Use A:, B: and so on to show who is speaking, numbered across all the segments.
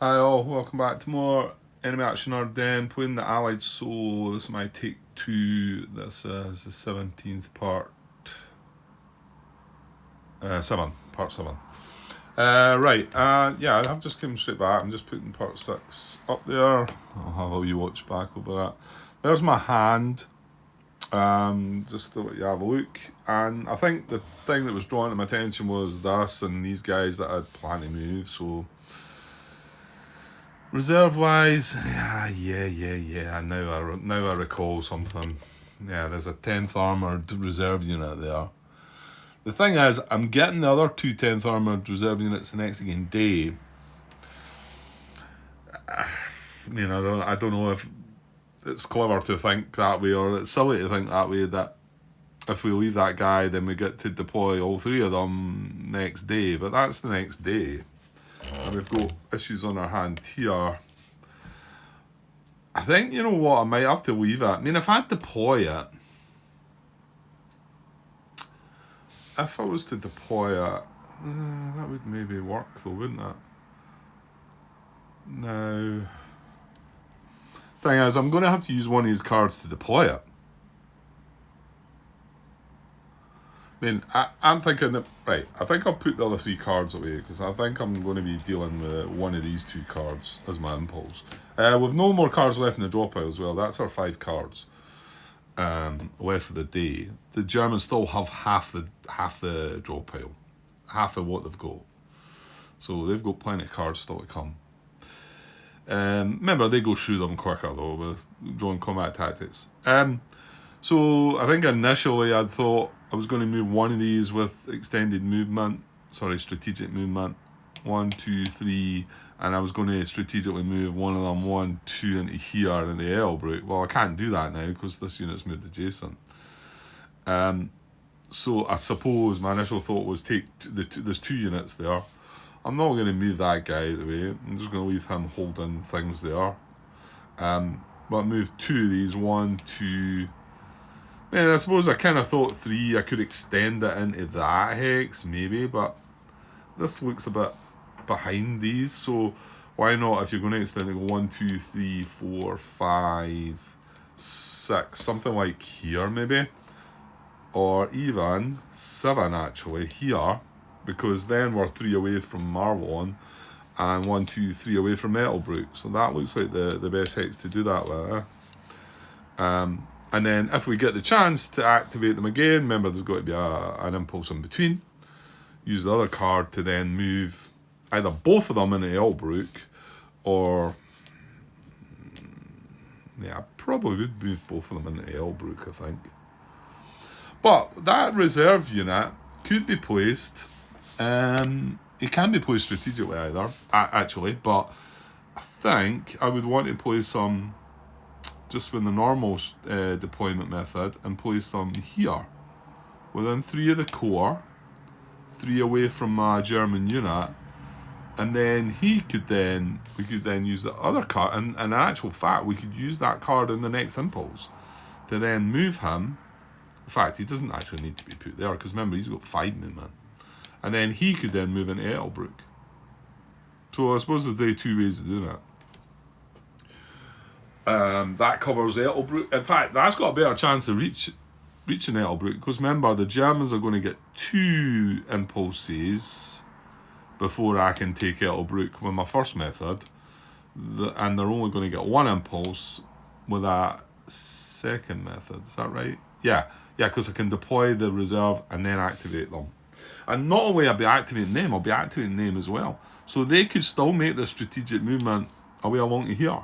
A: Hi all, welcome back to more Enemy Action Ardennes, playing the Allied Soul. This is my take 2. This is the 17th part. 7, part 7. Yeah, I've just come straight back. I'm just putting part 6 up there. I'll have a wee watch back over that. There's my hand, just to let you have a look. And I think the thing that was drawing to my attention was this and these guys that had planned to move, so... Reserve-wise, yeah. Now I recall something. Yeah, there's a 10th Armoured Reserve unit there. The thing is, I'm getting the other two 10th Armoured Reserve units the next again day. I don't know if it's clever to think that way or it's silly to think that way, that if we leave that guy, then we get to deploy all three of them next day. But that's the next day. And we've got issues on our hand here. I think, you know what, I might have to leave it. I mean, if I deploy it, if I was to deploy it, that would maybe work though, wouldn't it? Now, thing is, I'm going to have to use one of these cards to deploy it. I mean, I'm thinking that, right, I think I'll put the other three cards away because I think I'm going to be dealing with one of these two cards as my impulse. We've no more cards left in the draw pile as well. That's our 5 cards left for the day. The Germans still have half the draw pile, half of what they've got. So they've got plenty of cards still to come. Remember, they go through them quicker though with drawing combat tactics. So I think initially I'd thought I was going to move one of these with extended movement, strategic movement, 1, 2, 3, and I was going to strategically move one of them 1, 2 into here in the Elbrook. Well, I can't do that now because this unit's moved adjacent. So I suppose my initial thought was take there's 2 units there. I'm not going to move that guy out of the way. I'm just going to leave him holding things there. But move 2 of these, 1, 2. I suppose I kind of thought 3, I could extend it into that hex, maybe, but this looks a bit behind these, so why not, if you're going to extend it, 1, 2, 3, 4, 5, 6, something like here, maybe, or even 7, actually, here, because then we're 3 away from Marlon, and 1, 2, 3 away from Metalbrook, so that looks like the best hex to do that with, And then if we get the chance to activate them again, remember there's got to be an impulse in between. Use the other card to then move either both of them into Elbrook, or... yeah, I probably would move both of them into Elbrook, I think. But that reserve unit could be placed... it can be placed strategically either, actually, but I think I would want to place some... just with the normal deployment method, and place them here within 3 of the core, 3 away from my German unit, and then we could then use the other card, and in actual fact we could use that card in the next impulse to then move him. In fact, he doesn't actually need to be put there because remember, he's got 5 movement, and then he could then move into Ethelbrook. So I suppose there's 2 ways of doing it. That covers Ethelbrook. In fact, that's got a better chance of reaching Ethelbrook because remember, the Germans are going to get 2 impulses before I can take Ethelbrook with my first method, and they're only going to get 1 impulse with that second method. Is that right? Yeah, because I can deploy the reserve and then activate them. And not only I'll be activating them, I'll be activating them as well. So they could still make the strategic movement away along to here.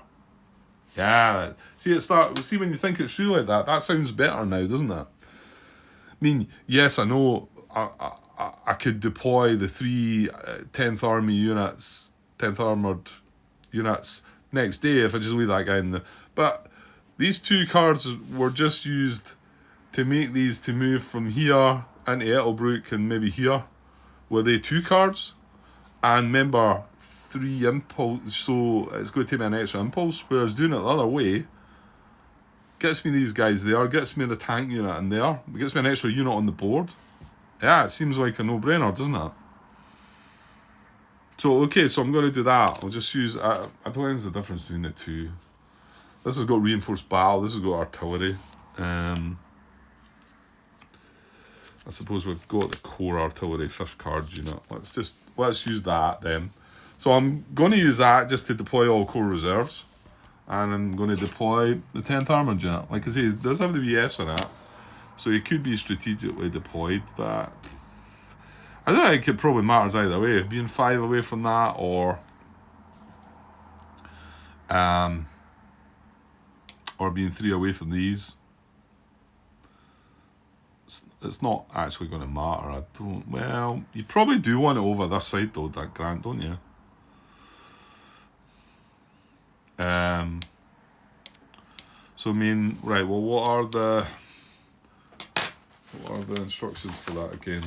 A: Yeah, see when you think it's true like that sounds better now, doesn't it? I mean, yes, I know I could deploy the 3 10th Army units, 10th Armoured units next day if I just leave that guy in the... But these 2 cards were just used to make these to move from here into Ethelbrook and maybe here. Were they 2 cards? And remember, 3 impulse, so it's going to take me an extra impulse, whereas doing it the other way gets me these guys there, gets me the tank unit in there, it gets me an extra unit on the board. Yeah, it seems like a no-brainer, doesn't it? So, okay, so I'm going to do that. I'll just use... I don't think there's a difference between the two. This has got reinforced battle. This has got artillery. I suppose we've got the core artillery 5th card unit. Let's use that then. So I'm going to use that just to deploy all core reserves. And I'm going to deploy the 10th armoured unit. Like I say, it does have the VS on it. So it could be strategically deployed, but I don't think it probably matters either way. Being 5 away from that or being 3 away from these. It's not actually going to matter. I don't... Well, you probably do want it over this side though, that Grant, don't you? So I mean, right, well, what are the instructions for that again?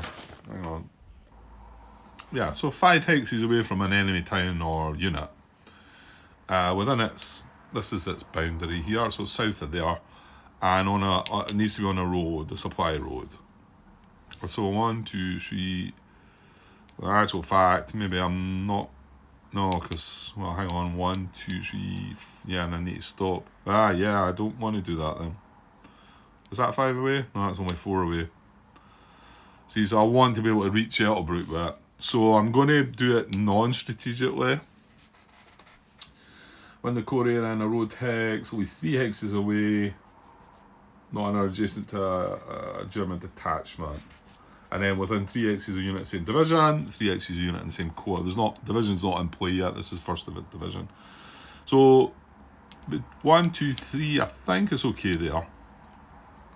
A: Hang on. Yeah, so 5 hexes away from an enemy town or unit. Within this is its boundary here, so south of there, and it needs to be on a road, a supply road. So 1, 2, 3. In actual fact, maybe I'm not. No, because, well, hang on. 1, 2, 3. Yeah, and I need to stop. Yeah, I don't want to do that then. Is that 5 away? No, that's only 4 away. See, so I want to be able to reach Ettelbruck with it. So I'm going to do it non-strategically. When the core area and a road hex, only 3 hexes away. Not adjacent to a German detachment. And then within 3 hexes a unit, same division, 3 hexes a unit in the same core. Division's not in play yet, this is first of its division. So 1, 2, 3, I think it's okay there.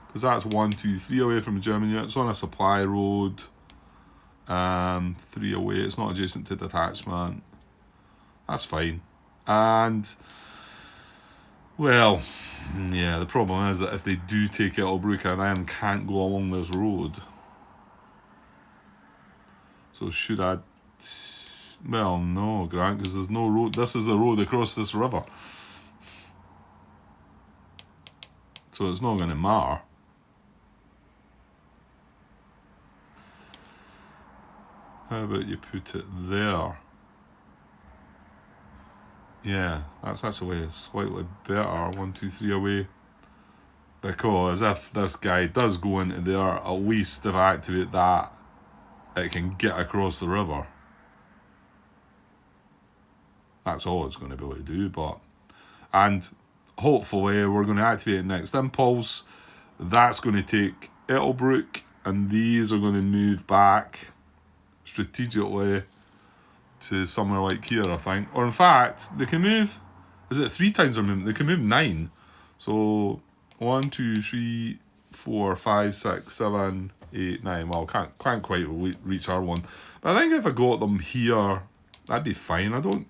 A: Because that's 1, 2, 3 away from a German unit. It's on a supply road. 3 away, it's not adjacent to detachment. That's fine. And, well, yeah, the problem is that if they do take Ettelbruck, I then can't go along this road. So should I... Well, no, Grant, because there's no road. This is the road across this river. So it's not going to matter. How about you put it there? Yeah, that's actually slightly better. 1, 2, 3 away. Because if this guy does go into there, at least if I activate that, it can get across the river. That's all it's going to be able to do, and hopefully we're going to activate next impulse. That's going to take Ettelbruck, and these are going to move back strategically to somewhere like here, I think. Or in fact, they can move, is it 3 times their movement? They can move 9. So 1, 2, 3, 4, 5, 6, 7, 8, 9. Well, can't quite reach R1. But I think if I got them here, that'd be fine. I don't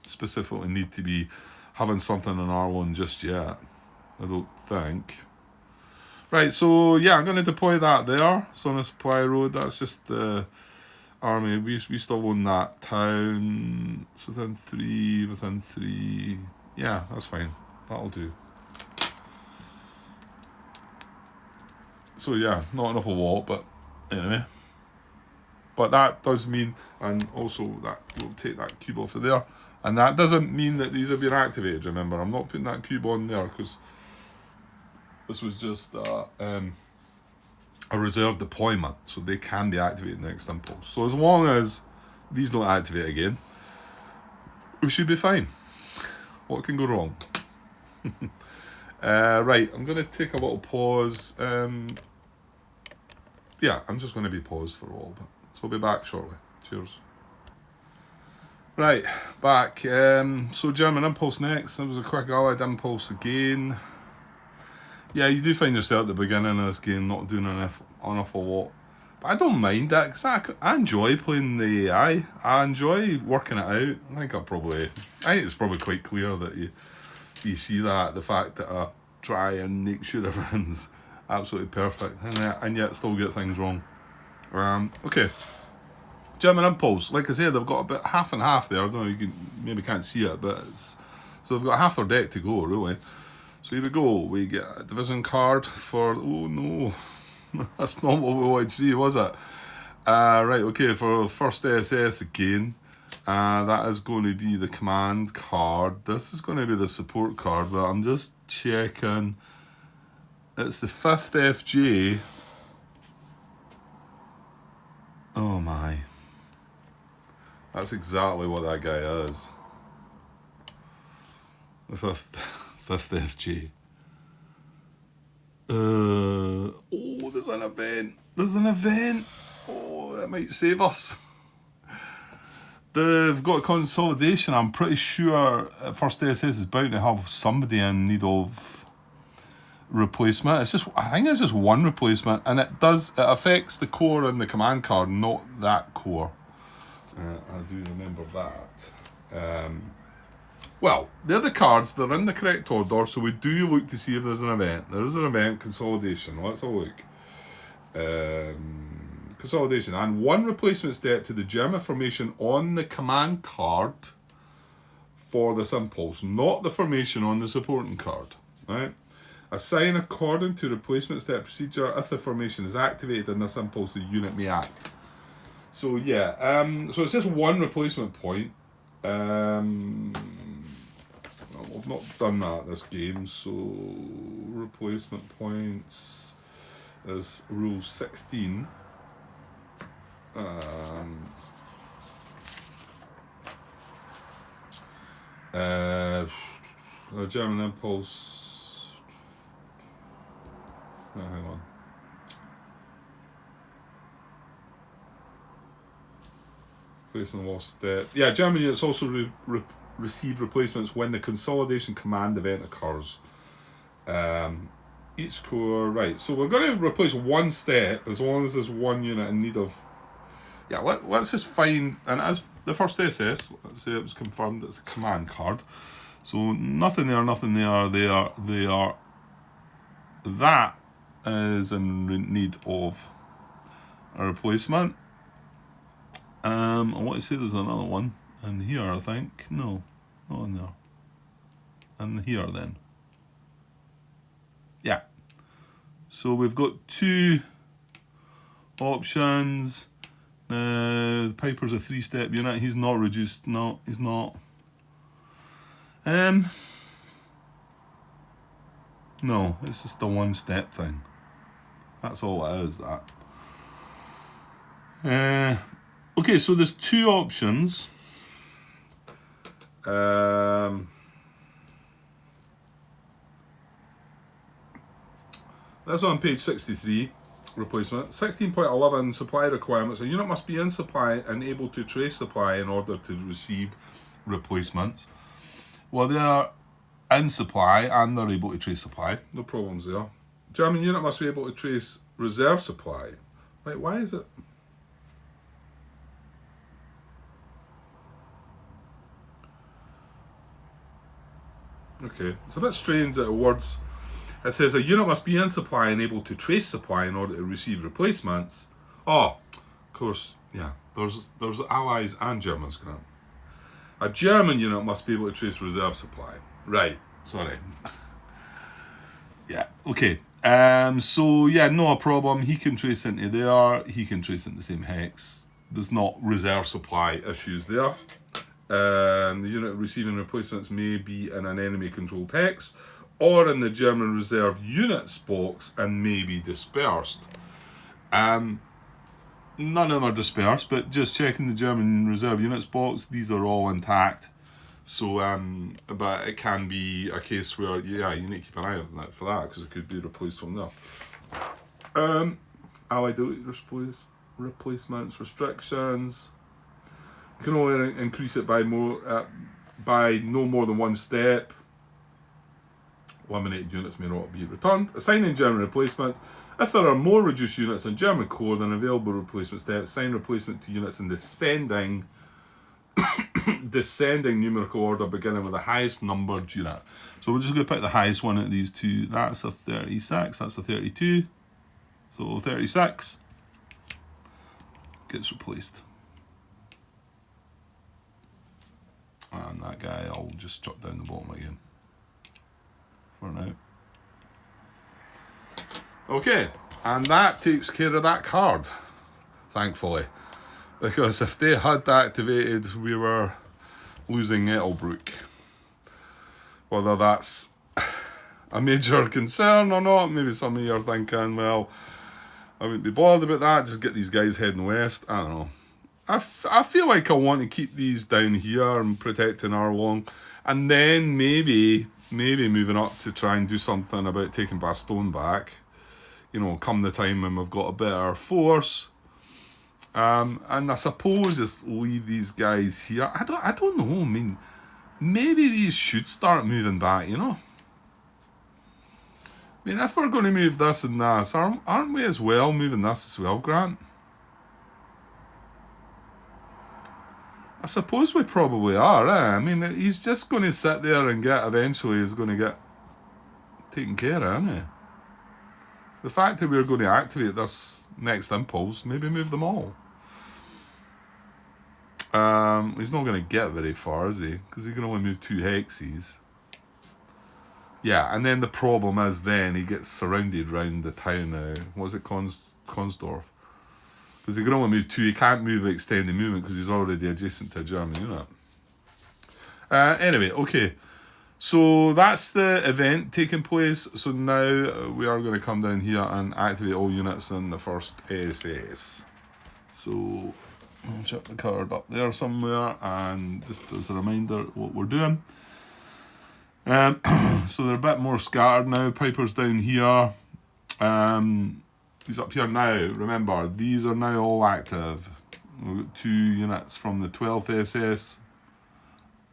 A: specifically need to be having something on R1 just yet. I don't think. Right, so yeah, I'm going to deploy that there. So on a supply road, that's just the army. We still own that town. It's within 3. Yeah, that's fine. That'll do. So yeah, not enough of a wall, but anyway. But that does mean, and also that we'll take that cube off of there. And that doesn't mean that these have been activated, remember. I'm not putting that cube on there because this was just a reserve deployment. So they can be activated next impulse. So as long as these don't activate again, we should be fine. What can go wrong? Right, I'm going to take a little pause. Yeah, I'm just going to be paused for a while, so we'll be back shortly. Cheers. Right, back. So German impulse next. That was a quick Allied impulse again. Yeah, you do find yourself at the beginning of this game not doing an awful lot. But I don't mind that, because I enjoy playing the AI. I enjoy working it out. I think it's probably quite clear that you see that, the fact that I try and make sure everything's absolutely perfect, and yet still get things wrong. Okay. German impulse. Like I said, they've got about half and half there. I don't know, maybe can't see it, but so they've got half their deck to go, really. So here we go. We get a division card for... Oh, no. That's not what we wanted to see, was it? Right, okay, for first SS again. That is going to be the command card. This is going to be the support card, but I'm just checking. It's the 5th FJ. Oh my. That's exactly what that guy is. The 5th FJ. Oh, there's an event. There's an event. Oh, that might save us. They've got consolidation. I'm pretty sure First SS is bound to have somebody in need of replacement. I think it's just one replacement, and it affects the core and the command card, not that core. I do remember that. Well, they're the cards. They're in the correct order, so we do look to see if there's an event. There is an event, consolidation. Let's have a look. Consolidation, and one replacement step to the German formation on the command card for this impulse, not the formation on the supporting card. Right? Assign according to replacement step procedure. If the formation is activated in this impulse, the unit may act. So yeah, so it's just one replacement point. Well, I've not done that this game, so replacement points is rule 16. The German impulse. Oh, hang on. Place in the lost step. Yeah, German units also receive replacements when the consolidation command event occurs. Each core, right. So we're going to replace one step as long as there's one unit in need of. Yeah, let's just find, and as the first SS, let's say it was confirmed it's a command card. So nothing there, nothing there. They are. That is in need of a replacement. I want to say there's another one in here, I think. No, not in there. And here then. Yeah. So we've got two options. Piper's a 3-step unit. He's not reduced. No, he's not. No, it's just a 1-step thing. That's all it is, that. Okay, so there's two options. That's on page 63. Replacement. 16.11 supply requirements. A unit must be in supply and able to trace supply in order to receive replacements. Well, they are in supply and they're able to trace supply. No problems there. German unit must be able to trace reserve supply. Right, why is it? Okay, it's a bit strange that it words. It says a unit must be in supply and able to trace supply in order to receive replacements. Oh, of course, yeah. There's Allies and Germans going on. A German unit must be able to trace reserve supply. Right. Sorry. Yeah. Okay. So yeah, no problem. He can trace into there. He can trace into the same hex. There's not reserve supply issues there. The unit receiving replacements may be in an enemy-controlled hex or in the German reserve units box and may be dispersed. None of them are dispersed, but just checking the German reserve units box, these are all intact. So, but it can be a case where, yeah, you need to keep an eye on that for that because it could be replaced from there. Allied delete replacements, restrictions. You can only increase it by no more than 1 step. Eliminated units may not be returned. Assigning German replacements. If there are more reduced units in German core than available replacement steps, assign replacement to units in descending numerical order, beginning with the highest numbered unit. So we're just going to pick the highest one of these two. That's a 36. That's a 32. So 36 gets replaced. And that guy, I'll just jot down the bottom again for now. Okay, and that takes care of that card, thankfully. Because if they had activated, we were losing Ettelbrook. Whether that's a major concern or not, maybe some of you are thinking, well, I wouldn't be bothered about that, just get these guys heading west. I don't know. I feel like I want to keep these down here and protecting Arlong, and then maybe moving up to try and do something about taking Bastogne back, you know, come the time when we've got a better force. And I suppose just leave these guys here. I don't know. I mean, maybe these should start moving back, you know. I mean, if we're going to move this and this, aren't we as well moving this as well, Grant? I suppose we probably are, eh? I mean, he's just going to sit there and eventually he's going to get taken care of, isn't he? The fact that we're going to activate this next impulse, maybe move them all. He's not going to get very far, is he? Because he can only move 2 hexes. Yeah, and then the problem is then he gets surrounded round the town now. What is it, Konsdorf? Because he can only move 2. He can't move extended movement because he's already adjacent to a German unit. Anyway, okay. So that's the event taking place. So now we are going to come down here and activate all units in the first SS. So I'll chuck the card up there somewhere, and just as a reminder what we're doing. So they're a bit more scattered now. Piper's down here. He's up here now. Remember, these are now all active. We've got 2 units from the 12th SS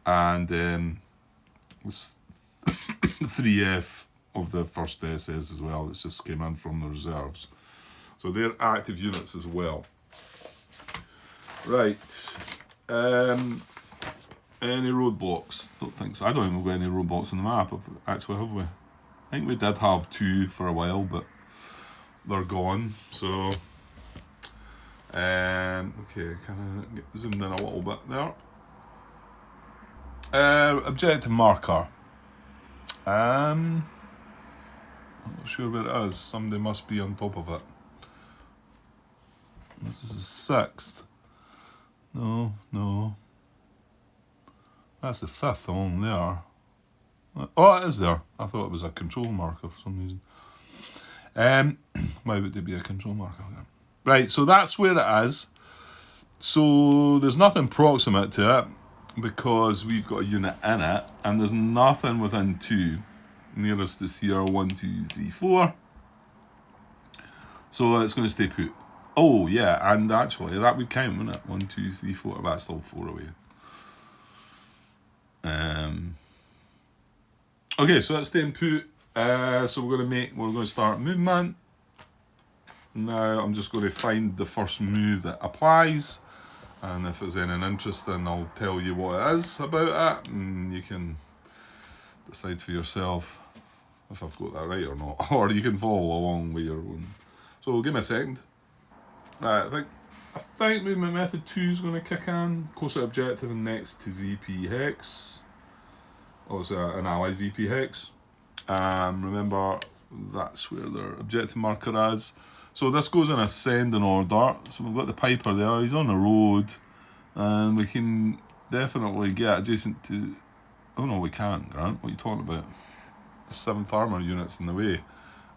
A: and 3F of the 1st SS as well. It's just came in from the reserves. So they're active units as well. Right. Any roadblocks? Don't think so. I don't even got any roadblocks on the map. Actually, have we? I think we did have 2 for a while, but they're gone. So, okay, can I get zoomed in a little bit there? Objective marker. I'm not sure where it is. Somebody must be on top of it. This is the 6th. No. That's the 5th along there. Oh, it is there. I thought it was a control marker for some reason. Why would there be a control marker? Right, so that's where it is. So there's nothing proximate to it because we've got a unit in it, and there's nothing within 2. Nearest is here 1, 2, 3, 4. So it's going to stay put. Oh yeah, and actually that would count, wouldn't it? 1, 2, 3, 4. That's still 4 away. Okay, so that's the input. So we're going to start movement. Now I'm just going to find the first move that applies, and if there's anything interesting, I'll tell you what it is about it, and you can decide for yourself if I've got that right or not, or you can follow along with your own. So give me a second. Right, I think movement method 2 is going to kick in. Closer objective and next to VP hex. Also an allied VP hex. Remember, that's where their objective marker is. So this goes in ascending order. So we've got the Piper there. He's on the road, and we can definitely get adjacent to. Oh no, we can't, Grant. What are you talking about? The 7th armour unit's in the way,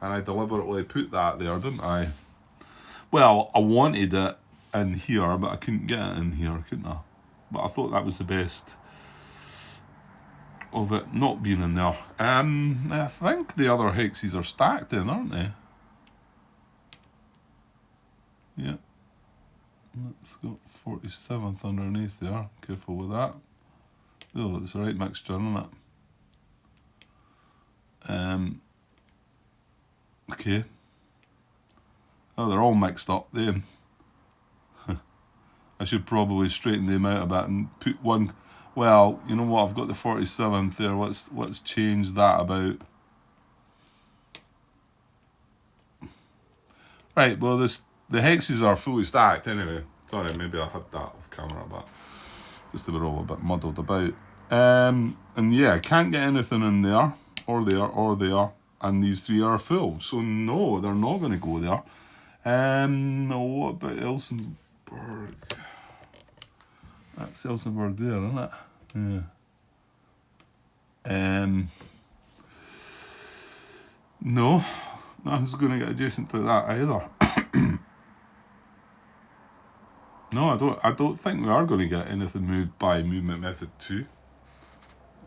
A: and I deliberately put that there, didn't I? Well, I wanted it in here, but I couldn't get it in here, couldn't I? But I thought that was the best of it not being in there. I think the other hexes are stacked in, aren't they? Yeah. Let's go 47th underneath there. Careful with that. Oh, it's the right mixture, isn't it? Okay. Oh, they're all mixed up then. I should probably straighten them out a bit and put one. Well, you know what? I've got the 47th there. Let's change that about. Right. Well, the hexes are fully stacked anyway. Sorry, maybe I had that off camera, but just they were all a bit muddled about. And yeah, can't get anything in there, or there, and these 3 are full. So no, they're not going to go there. What about Elsenburg? That's Elsenburg there, isn't it? Yeah. No, nothing's going to get adjacent to that either. No, I don't think we are going to get anything moved by movement method 2.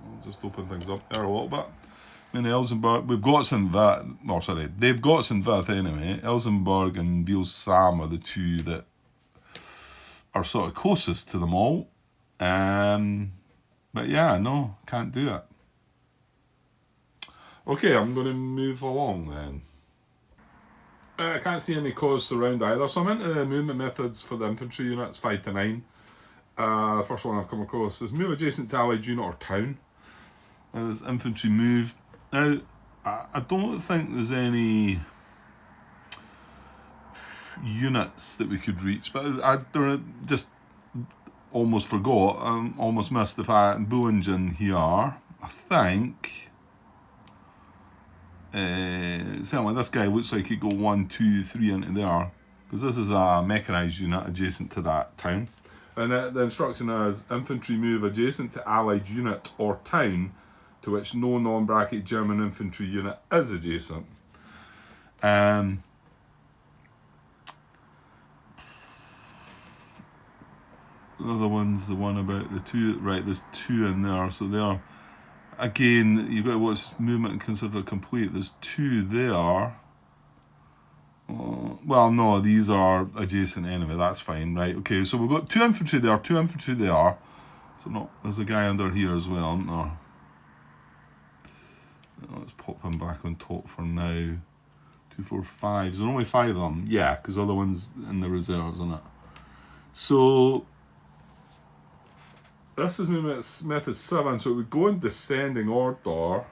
A: I'll just open things up there a little bit. I mean, Elsenburg, we've got St. Vith, or sorry, they've got St. Vith anyway. Elsenburg and Beal Sam are the two that are sort of closest to them all. But yeah, no, can't do it. Okay, I'm going to move along then. I can't see any cause around either, so I'm into the movement methods for the infantry units, 5 to 9. The first one I've come across is move adjacent to allied unit or town. There's infantry move. Now, I don't think there's any units that we could reach, but I just almost forgot, almost missed the fact Bullingen here, I think. Certainly this guy looks like he'd go 1, 2, 3 into there, because this is a mechanised unit adjacent to that town. And the instruction is infantry move adjacent to allied unit or town to which no non-bracket German infantry unit is adjacent. The other one's the one about the two, right, there's 2 in there, so there, again, you've got to watch movement and consider it complete. There's 2 there. Well, no, these are adjacent anyway, that's fine, right, okay, so we've got 2 infantry there, 2 infantry there, so no, there's a guy under here as well, isn't there? Let's pop him back on top for now. 2, 4, 5, there's only 5 of them, yeah, because the other one's in the reserves, isn't it? So this is method 7, so it would go in descending order.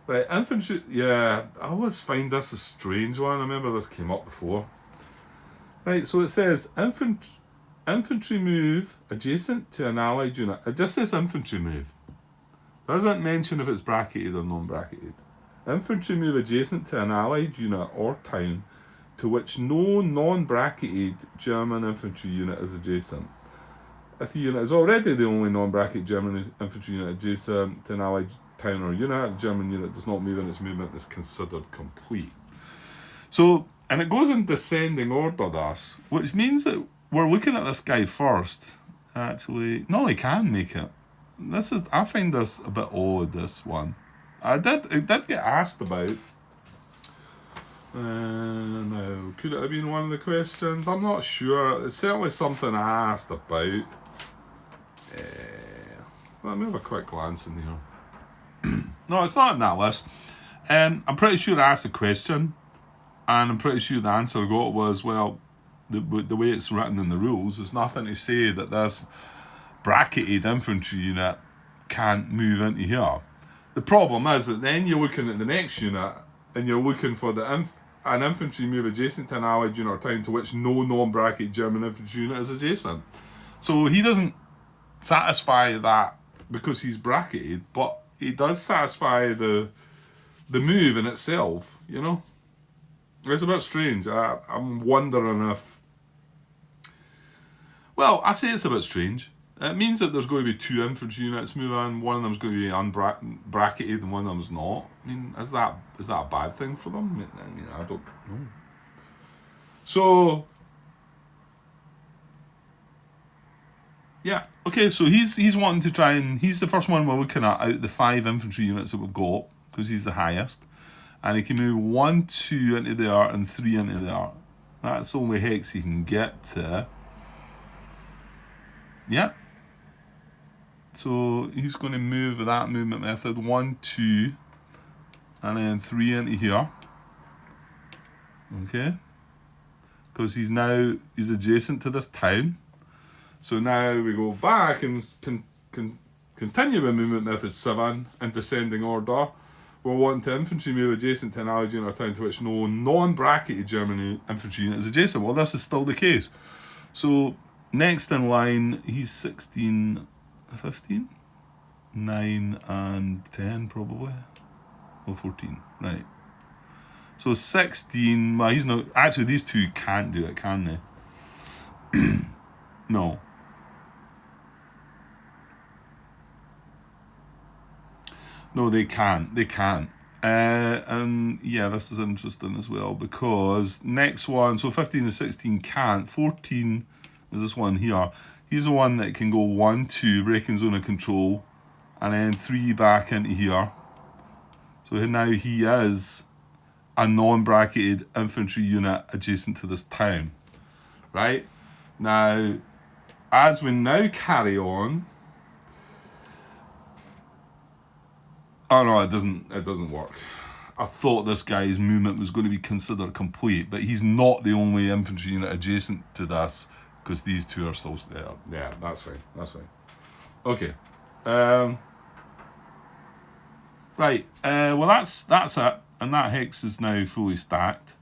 A: Right, infantry, yeah, I always find this a strange one. I remember this came up before. Right, so it says infantry move adjacent to an allied unit. It just says infantry move. It doesn't mention if it's bracketed or non-bracketed. Infantry move adjacent to an allied unit or town to which no non-bracketed German infantry unit is adjacent. If the unit is already the only non-bracketed German infantry unit adjacent to an allied town or unit, the German unit does not move and its movement is considered complete. So, and it goes in descending order, this, which means that we're looking at this guy first. Actually, no, he can make it. I find this a bit odd, this one. It did get asked about. Now, could it have been one of the questions? I'm not sure. It's certainly something I asked about. Let me have a quick glance in here. No, it's not in that list. I'm pretty sure I asked a question, and I'm pretty sure the answer I got was, well, the way it's written in the rules, there's nothing to say that this bracketed infantry unit can't move into here. The problem is that then you're looking at the next unit, and you're looking for an infantry move adjacent to an allied unit or town to which no non-bracketed German infantry unit is adjacent. So he doesn't satisfy that because he's bracketed, but he does satisfy the move in itself, you know? It's a bit strange. I'm wondering if... Well, I say it's a bit strange. It means that there's going to be 2 infantry units moving. One of them's going to be unbracketed and one of them's not. I mean, is that a bad thing for them? I mean, I don't know. So... yeah, okay, so he's wanting to try and... He's the first one we're looking at out of the 5 infantry units that we've got, because he's the highest. And he can move 1, 2 into there and 3 into there. That's the only hex he can get to. Yeah. So he's going to move with that movement method. 1, 2, and then 3 into here. Okay. Because he's adjacent to this town. So now we go back and continue with movement method 7 in descending order. We're wanting to infantry move adjacent to an allied unit or town to which no non-bracketed German infantry unit is adjacent. Well, this is still the case. So next in line, he's 16, 15, 9 and 10 probably. Or 14, right. So 16, well, he's not... Actually, these 2 can't do it, can they? No. No, they can't. They can't. And yeah, this is interesting as well because next one, so 15 and 16 can't. 14 is this one here. He's the one that can go 1, 2, breaking zone of control, and then 3 back into here. So now he is a non-bracketed infantry unit adjacent to this town. Right? Now, as we now carry on. Oh no, it doesn't work. I thought this guy's movement was going to be considered complete, but he's not the only infantry unit adjacent to this, because these two are still there. Yeah, that's fine. Okay. Right. Well, that's it, and that hex is now fully stacked.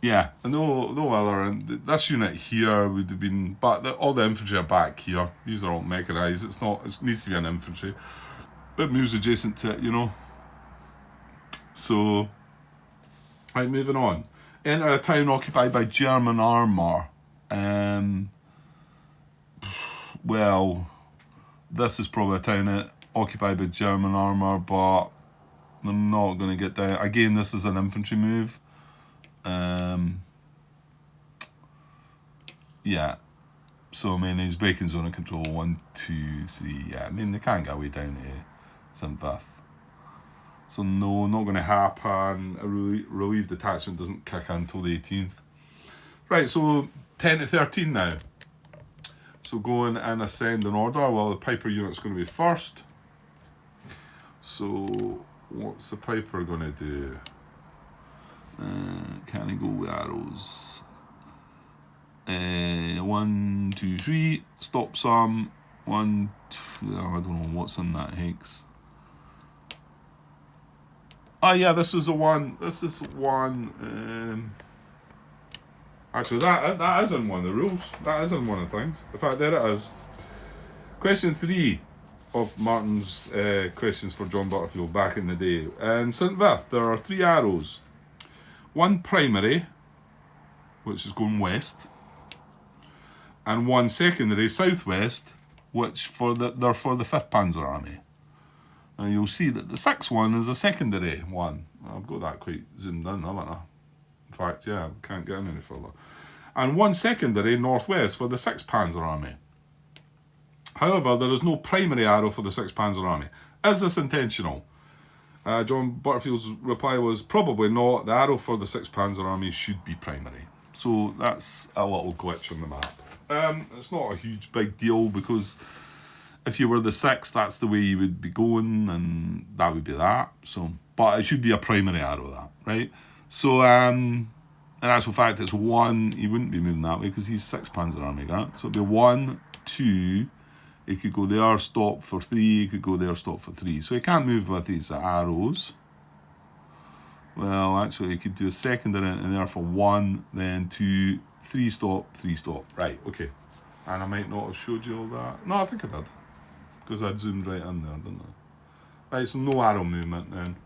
A: Yeah, no other. And this unit here would have been, but all the infantry are back here. These are all mechanized. It needs to be an infantry that moves adjacent to it, you know. So, right, moving on. Enter a town occupied by German armour. Well, this is probably a town occupied by German armour, but they're not going to get down. Again, this is an infantry move. Yeah. So, I mean, he's breaking zone of control. 1, 2, 3. Yeah, I mean, they can't get way down to St. Vith. So, no, not going to happen. A relief detachment doesn't kick in until the 18th. Right, so 10 to 13 now. So, going and ascend in order. Well, the Piper unit's going to be first. So, what's the Piper going to do? Can I go with arrows? 1, 2, 3. Stop some. 1, 2. I don't know what's in that hex. Oh yeah, this is one. Actually, that is in one of the rules. That is in one of the things. In fact, there it is. Question 3 of Martin's questions for John Butterfield back in the day. In St. Vith, there are 3 arrows. 1 primary, which is going west, and 1 secondary, southwest, which they're for the 5th Panzer Army. And you'll see that the 6th one is a secondary one. I've got that quite zoomed in, haven't I? In fact, yeah, I can't get in any further. And 1 secondary, northwest, for the 6th Panzer Army. However, there is no primary arrow for the 6th Panzer Army. Is this intentional? John Butterfield's reply was probably not. The arrow for the 6th Panzer Army should be primary. So that's a little glitch on the map. It's not a huge big deal, because if you were the 6th, that's the way you would be going, and that would be that. So, but it should be a primary arrow, that, right? So, in actual fact, it's 1. He wouldn't be moving that way because he's 6th Panzer Army, right? So it'd be 1, 2. He could go there, stop for 3. He could go there, stop for 3. So he can't move with his arrows. Well, actually, he could do a secondary in there for 1, then 2, 3 stop, 3 stop. Right, okay. And I might not have showed you all that. No, I think I did, because I'd zoomed right in there, didn't I? Right, so no arrow movement then.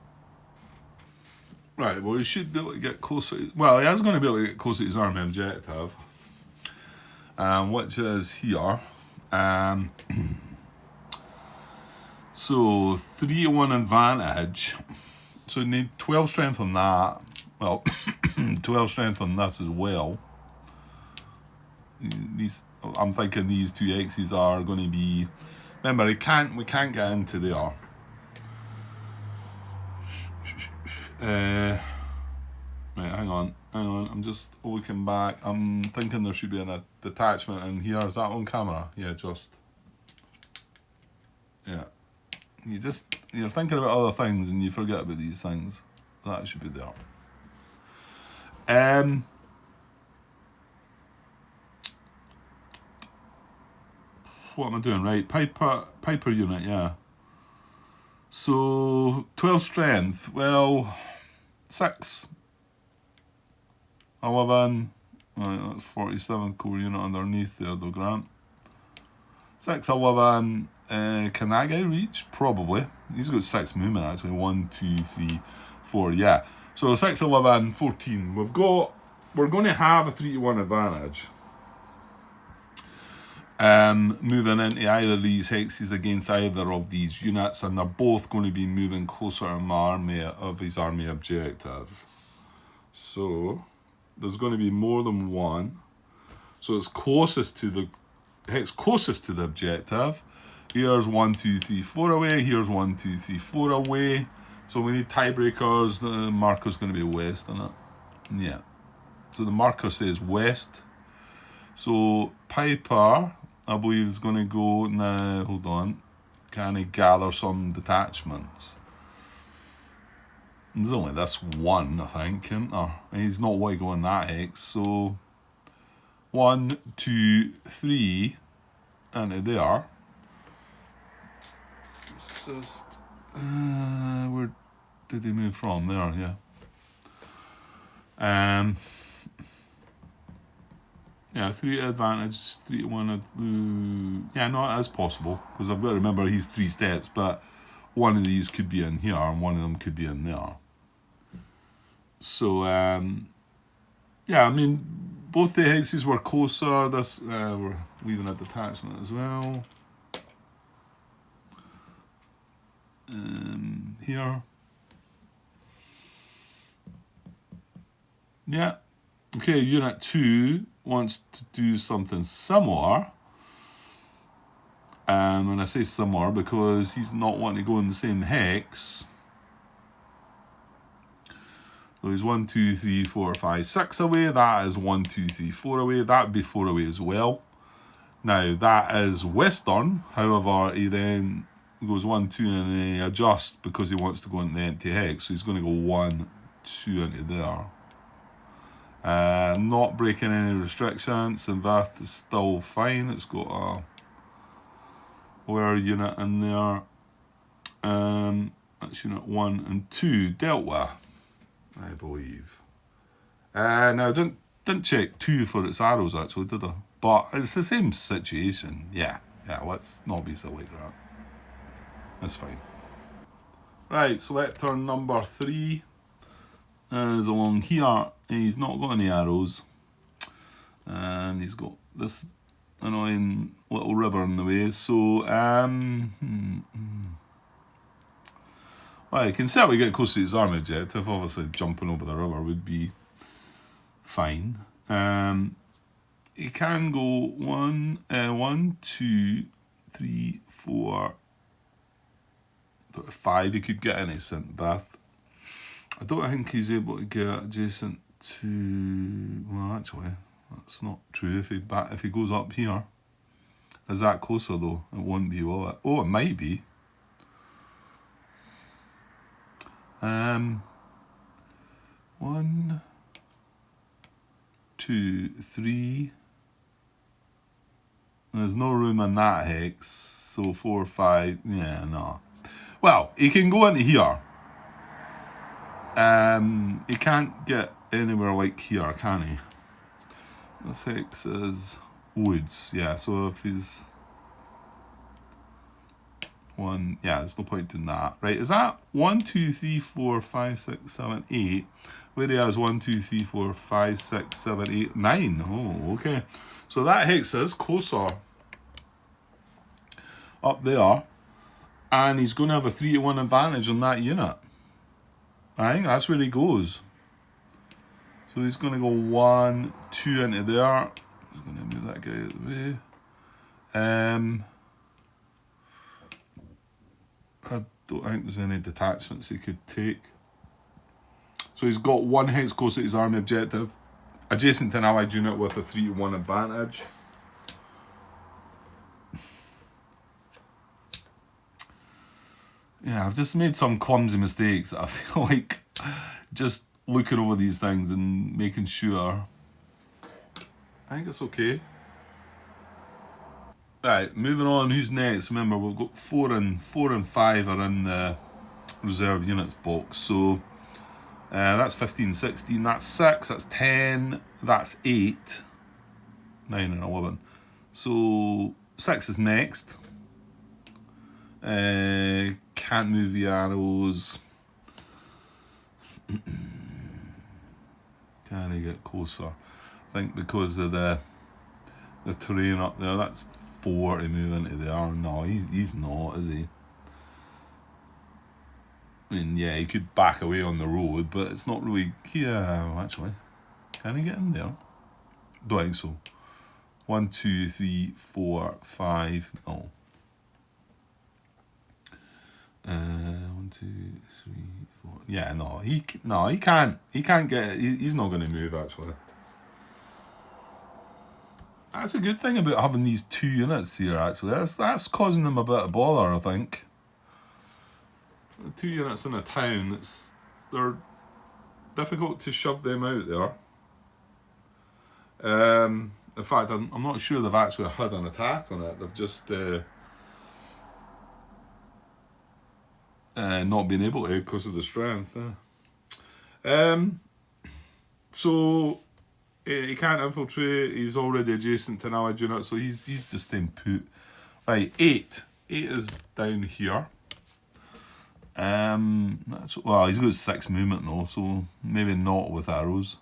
A: Right, well, he should be able to get closer. Well, he is going to be able to get closer to his army objective, which is here. So 3-1 advantage. So you need 12 strength on that. Well, 12 strength on this as well. I'm thinking these 2 X's are going to be. Remember, we can't get into there. Right, hang on. I'm just looking back. I'm thinking there should be a detachment in here. Is that on camera? Yeah, just. Yeah. You're thinking about other things and you forget about these things. That should be there. What am I doing? Right, Piper unit, yeah. So 12 strength. Well, 6, 11. Right, that's 47th Corps unit underneath there, though, Grant. 6, 11. Can that guy reach? Probably. He's got 6 movement actually. 1, 2, 3, 4. Yeah. So 6, 11, 14. We're going to have a 3-1 advantage. moving into either of these hexes against either of these units, and they're both going to be moving closer to my army of his army objective. So there's going to be more than one. So it's closest to the hex closest to the objective. Here's 1, 2, 3, 4 away. Here's 1, 2, 3, 4 away. So we need tiebreakers. The marker's going to be west, isn't it? Yeah. So the marker says west. So Piper, I believe, is going to go now. Hold on. Can he gather some detachments? There's only this one, I think, isn't there? He's not going to go in that hex. So 1, 2, 3 into there. It's just where did they move from? There, yeah. Yeah, 3 to advantage, 3 to 1. Yeah, no, it is possible because I've got to remember he's 3 steps, but one of these could be in here and one of them could be in there. So, yeah, I mean, both the hexes were closer. This we're leaving a detachment as well. Here. Yeah. Okay, Unit 2 wants to do something similar. And I say similar because he's not wanting to go in the same hex. So he's 1, 2, 3, 4, 5, 6 away. That is 1, 2, 3, 4 away. That would be 4 away as well. Now, that is western. However, he then goes 1, 2, and he adjusts because he wants to go into the empty hex. So he's going to go 1, 2 into there. Not breaking any restrictions. And that is still fine. It's got a lower unit in there. That's unit 1 and 2 dealt with, I believe. Now, I didn't check 2 for its arrows, actually, did I? But it's the same situation. Yeah, let's not be silly like that. That's fine. Right, selector number 3 is along here. He's not got any arrows. And he's got this annoying little river in the way. So, well, he can certainly get close to his army objective. Obviously, jumping over the river would be fine. He can go 1, 2, 3, 4, 5. He could get into St. Beth. I don't think he's able to get adjacent to. Well, actually, that's not true. If he goes up here, is that closer though? It won't be, will it? Oh, it might be. 1, 2, 3. There's no room in that hex, so 4, 5. Yeah, no. Well, he can go into here. He can't get anywhere like here, can he? This hex is woods. Yeah, so if he's 1, yeah, there's no point in that. Right, is that 1, 2, 3, 4, 5, 6, 7, 8? Where he has 1, 2, 3, 4, 5, 6, 7, 8, 9. Oh, okay. So that hex is closer up there. And he's going to have a 3 to 1 advantage on that unit. I think that's where he goes. So he's going to go 1, 2 into there. He's going to move that guy out of the way. I don't think there's any detachments he could take. So he's got 1 hex close to his army objective, adjacent to an allied unit with a 3 to 1 advantage. Yeah, I've just made some clumsy mistakes. I feel like just looking over these things and making sure. I think it's okay. Right, moving on. Who's next? Remember, we've got 4 and 5 are in the reserve units box. So that's 15, 16. That's 6. That's 10. That's 8. 9 and 11. So 6 is next. Can't move the arrows. Can he get closer? I think because of the terrain up there. That's 4 to move into there. No, he's not, is he? I mean, yeah, he could back away on the road, but it's not really... Yeah, actually. Can he get in there? Don't think so. 1, 2, 3, 4, 5. No. 1, 2, 3, 4. Yeah, no, he can't. He can't get. He's not going to move. Actually, that's a good thing about having these 2 units here. Actually, that's causing them a bit of bother. I think the 2 units in a town. They're difficult to shove them out there. In fact, I'm not sure they've actually had an attack on it. They've just not been able to because of the strength. So he can't infiltrate. He's already adjacent to an allied unit, so he's just staying put. Right, 8. 8 is down here. Well, he's got 6 movement though, so maybe not with arrows.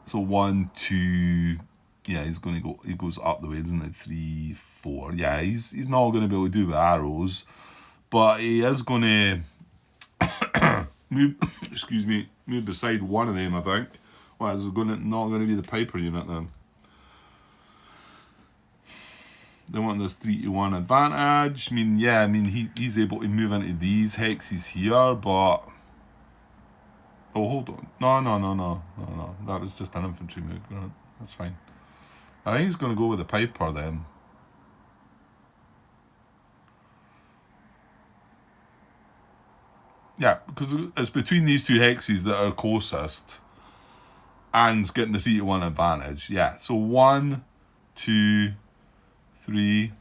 A: So 1, 2. Yeah, he's going to go. He goes up the way, isn't it? 3, 4. Yeah, he's not going to be able to do with arrows, but he is going to move. Excuse me, move beside one of them. I think. Well, is it not going to be the Piper unit then? They want this 3-to-1 advantage. I mean, he's able to move into these hexes here, but. Oh, hold on. No. That was just an infantry move. Right? That's fine. I think he's going to go with the Piper then. Yeah, because it's between these 2 hexes that are closest and getting the 3-to-1 advantage. Yeah, so 1, 2, 3.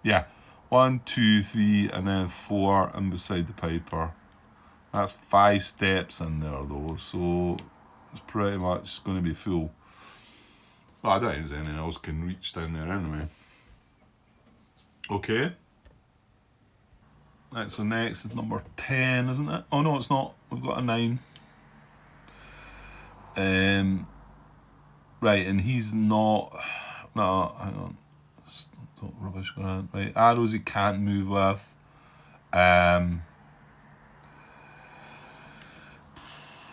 A: Yeah, 1, 2, 3, and then 4 and beside the Piper. That's 5 steps in there though, so it's pretty much going to be full. Well, I don't think there's anything else can reach down there anyway. Okay. Right, so next is number 10, isn't it? Oh no, it's not. We've got a 9. Right, and he's not. No, hang on. Don't rubbish around. Right, arrows he can't move with.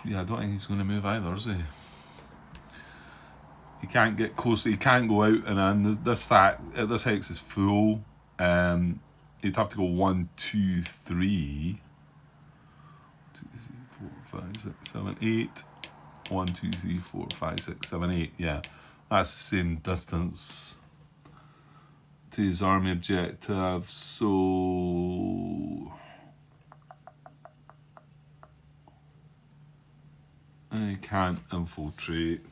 A: Yeah, I don't think he's going to move either, is he? He can't get close. He can't go out and in. This hex is full. He'd have to go 1, 2, 3. 2, 3, 4, 5, 6, 7, 8. 1, 2, 3, 4, 5, 6, 7, 8. Yeah, that's the same distance to his army objective. So he can't infiltrate.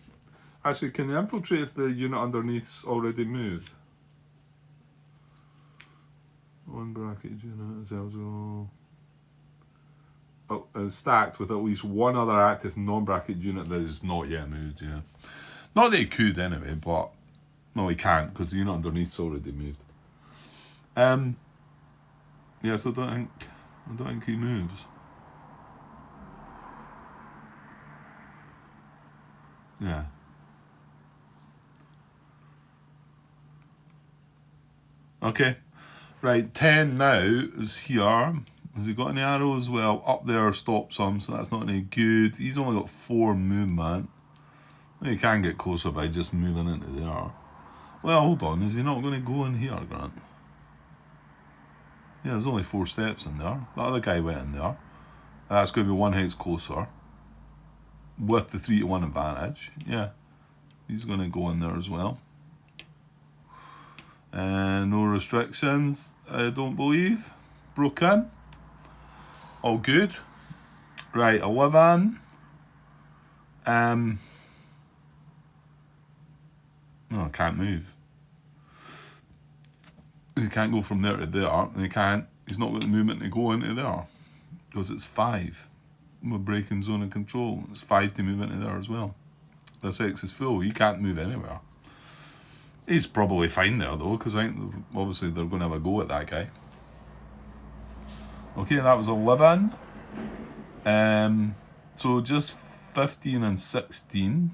A: Actually, can he infiltrate if the unit underneath's already moved? 1 bracket unit is also stacked with at least 1 other active non-bracket unit that is not yet moved. Yeah, not that he could anyway, but no, he can't because the unit underneath's already moved. Yeah, so I don't think he moves. Yeah. Okay. Right, 10 now is here. Has he got any arrows? Well, up there stops him, so that's not any good. He's only got 4 movement. Well, he can get closer by just moving into there. Well, hold on. Is he not going to go in here, Grant? Yeah, there's only 4 steps in there. The other guy went in there. That's going to be 1 hex closer. With the 3-to-1 advantage. Yeah. He's going to go in there as well. No restrictions, I don't believe. Broken. All good. Right, 11. No, I can't move. He can't go from there to there, and he's not got the movement to go into there. Because it's 5. We're breaking zone of control. It's 5 to move into there as well. This X is full, he can't move anywhere. He's probably fine there though, because I think obviously they're going to have a go at that guy. Okay, that was 11. So just 15 and 16.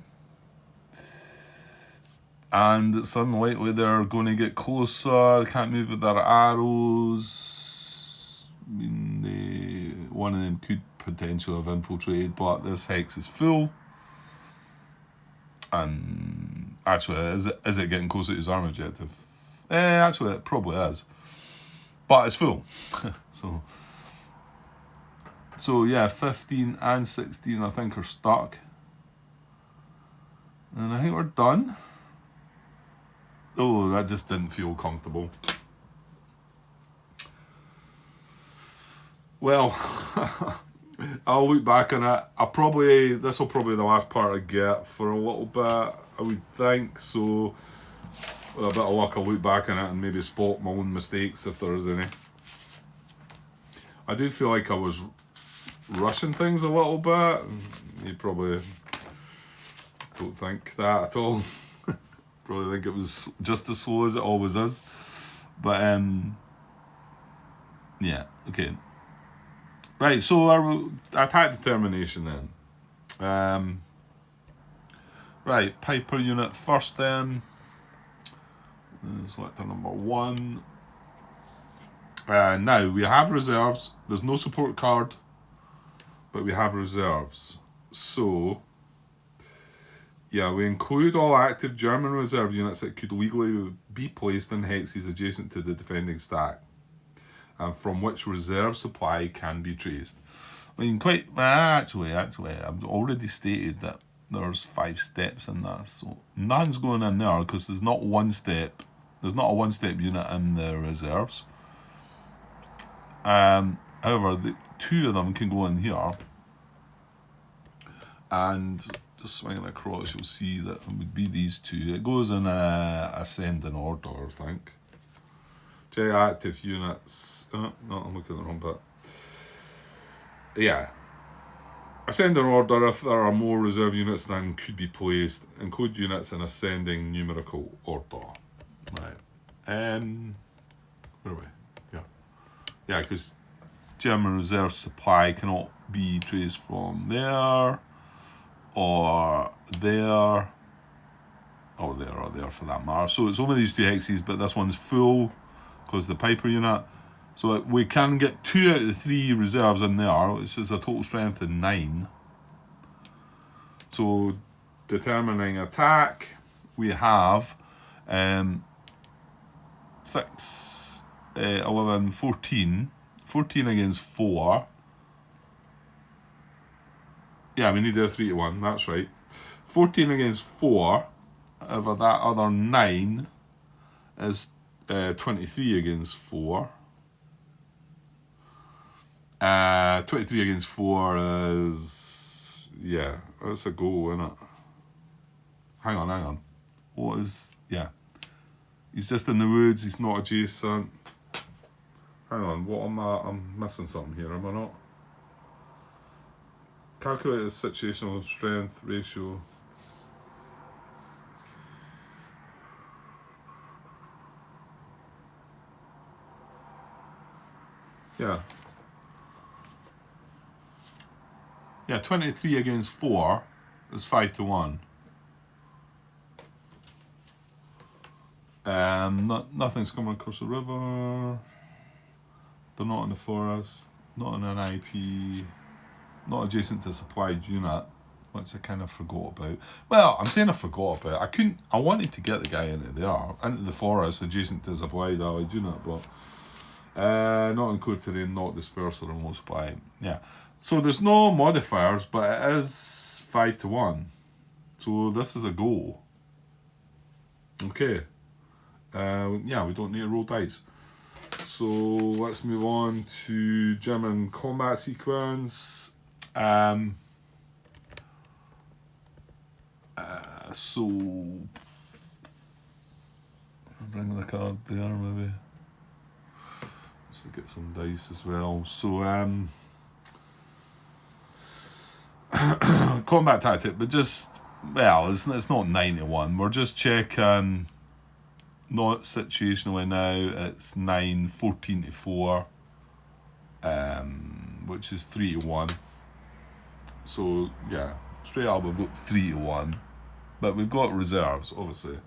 A: And it's unlikely they're going to get closer. They can't move with their arrows. I mean, one of them could potentially have infiltrated, but this hex is full. And actually, is it getting closer to his arm objective? Actually, it probably is. But it's full. So yeah, 15 and 16 I think are stuck. And I think we're done. Oh, that just didn't feel comfortable. Well, I'll look back on it. This will probably be the last part I get for a little bit, I would think. So, with a bit of luck, I'll look back on it and maybe spot my own mistakes if there is any. I do feel like I was rushing things a little bit. You probably don't think that at all. Probably think it was just as slow as it always is. But, yeah, okay. Right, so attack determination then. Right, Piper unit first then. Select number 1. Now, we have reserves. There's no support card, but we have reserves. So, yeah, we include all active German reserve units that could legally be placed in hexes adjacent to the defending stack, and from which reserve supply can be traced. I mean, actually, I've already stated that there's 5 steps in this, so none's going in there because there's not a one-step unit in the reserves. However, the 2 of them can go in here, and just swinging across, you'll see that it would be these 2. It goes in ascending order, I think. J active units. No, I'm looking at the wrong bit. Yeah. Ascending order if there are more reserve units than could be placed. Include units in ascending numerical order. Right. Where are we? Yeah. Yeah, because German reserve supply cannot be traced from there, or there, or there for that matter. So it's only these 2 hexes, but this one's full because the Piper unit. So we can get 2 out of the 3 reserves in there, which is a total strength of 9. So determining attack, we have 6, 11, 14. 14 against 4. Yeah, we need a 3 to 1, that's right. 14 against 4, over that other 9 is 23 against 4. 23 against 4 is... yeah, that's a goal, isn't it? Hang on. What is... yeah. He's just in the woods, he's not adjacent. Hang on, what am I... I'm missing something here, am I not? Calculate the situational strength ratio. Yeah. Yeah, 23 against 4 is 5 to 1. Nothing's coming across the river. They're not in the forest. Not in an IP. Not adjacent to a supplied unit, which I kind of forgot about. Well, I'm saying I forgot about it. I wanted to get the guy into the forest adjacent to a supplied allied unit, but not include terrain, not disperse or remote supply. Yeah. So there's no modifiers, but it is 5 to 1. So this is a goal. Okay. Yeah, we don't need to roll dice. So let's move on to German combat sequence. So I'll bring the card there maybe. Let's get some dice as well. So combat tactic, but just, well, it's not 9 to 1. We're just checking, not situationally now. It's 9, 14 to 4, which is 3 to 1. So yeah, Straight up, we've got 3-1. But we've got reserves, obviously.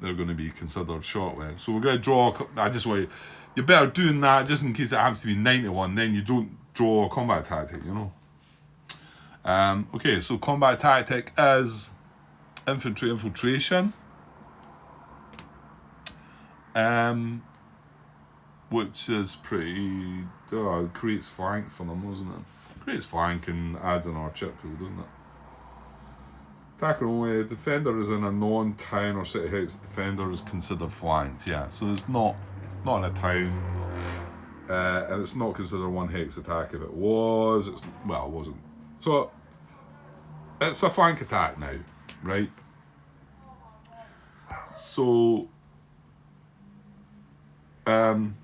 A: They're going to be considered short legs. So we're going to draw. I just want you're better doing that just in case it happens to be 91. Then you don't draw a combat tactic, you know. Okay, so combat tactic is infantry infiltration. Which is pretty. Creates flank for them, doesn't it? Creates flank and adds an archer pool, doesn't it? Attacker only. Defender is in a non-town or city hex. Defender is considered flanked. Yeah, so it's not in a town, and it's not considered one hex attack. If it was, it wasn't. So it's a flank attack now, right? So add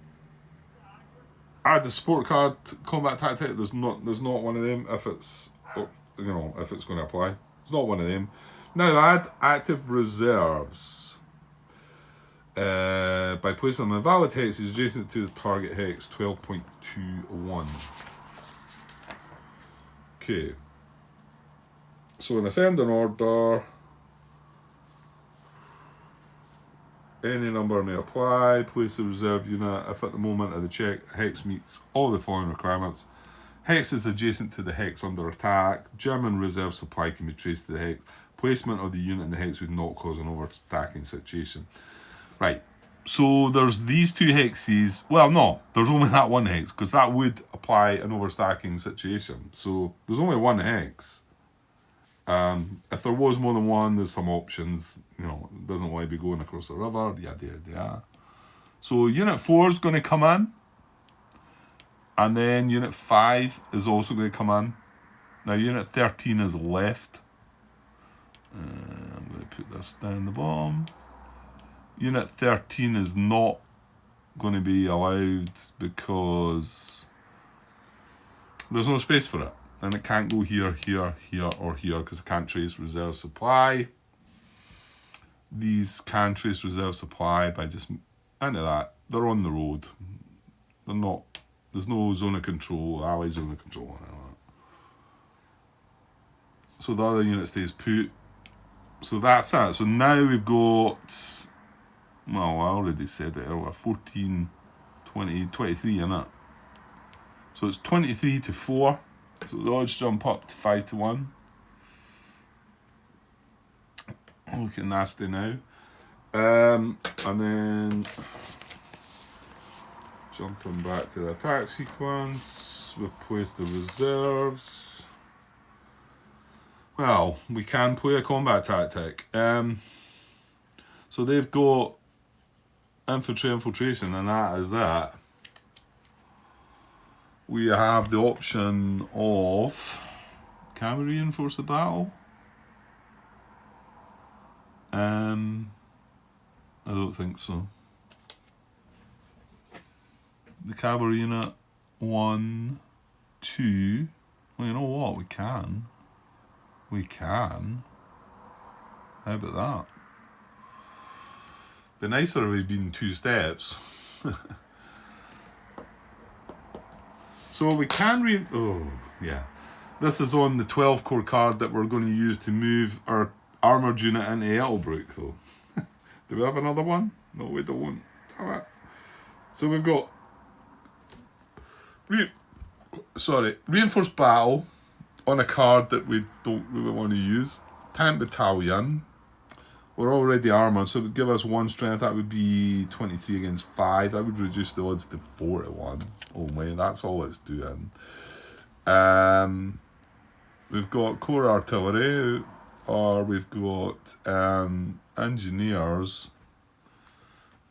A: the support card combat tactic. There's not one of them if it's if it's going to apply. It's not one of them. Now add active reserves by placing them in valid hexes adjacent to the target hex 12.21. Okay. So in ascending order, any number may apply. Place the reserve unit if at the moment of the check hex meets all the following requirements. Hex is adjacent to the hex under attack. German reserve supply can be traced to the hex. Placement of the unit in the hex would not cause an overstacking situation. Right, so there's these two hexes. Well, no, there's only that one hex, because that would apply an overstacking situation. So there's only one hex. If there was more than one, there's some options. You know, it doesn't want to be going across the river, yada yada. So Unit 4 is going to come in. And then Unit 5 is also going to come in. Now Unit 13 is left. I'm going to put this down the bottom. Unit 13 is not going to be allowed because there's no space for it. And it can't go here, here, here, or here because it can't trace reserve supply. These can trace reserve supply by just into that. They're on the road. They're not. There's no zone of control, ally zone of control. So the other unit stays put. So that's it. So now we've got, well, I already said it earlier, 14, 20, 23 in it. So it's 23 to 4. So the odds jump up to 5 to 1. Looking nasty now. And then jumping back to the attack sequence, replace the reserves. Well, we can play a combat tactic. So they've got infantry infiltration, and that is that. We have the option of, can we reinforce the battle? I don't think so. The cavalry unit 1, 2. Well, you know what? We can. How about that? Be nicer if we'd been 2 steps. So we can oh, yeah. This is on the 12 core card that we're going to use to move our armoured unit into Ettelbruck, though. Do we have another one? No, we don't. Damn it. So we've got reinforced battle on a card that we don't really want to use. Tank battalion. We're already armoured, so it would give us 1 strength. That would be 23 against 5. That would reduce the odds to 4 to 1 only. That's all it's doing. We've got core artillery, or we've got engineers.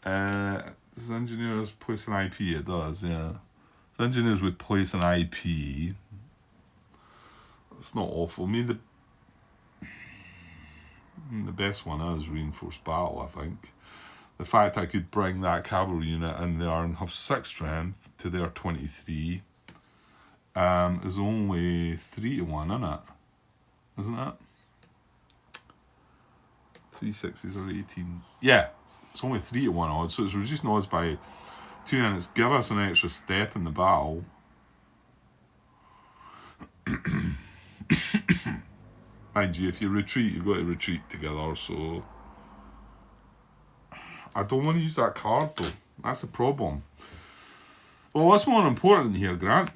A: Does engineers place an IP? It does, yeah. So engineers would place an IP. It's not awful. I mean, the best one is reinforced battle, I think. The fact I could bring that cavalry unit in there and have 6 strength to their 23 is only 3 to 1, isn't it? Isn't it? 3 6s are 18. Yeah, it's only 3 to 1 odds, so it's reducing odds by 2, and it's give us an extra step in the battle. Mind you, if you retreat, you've got to retreat together, so... I don't want to use that card, though. That's the problem. Well, what's more important here, Grant?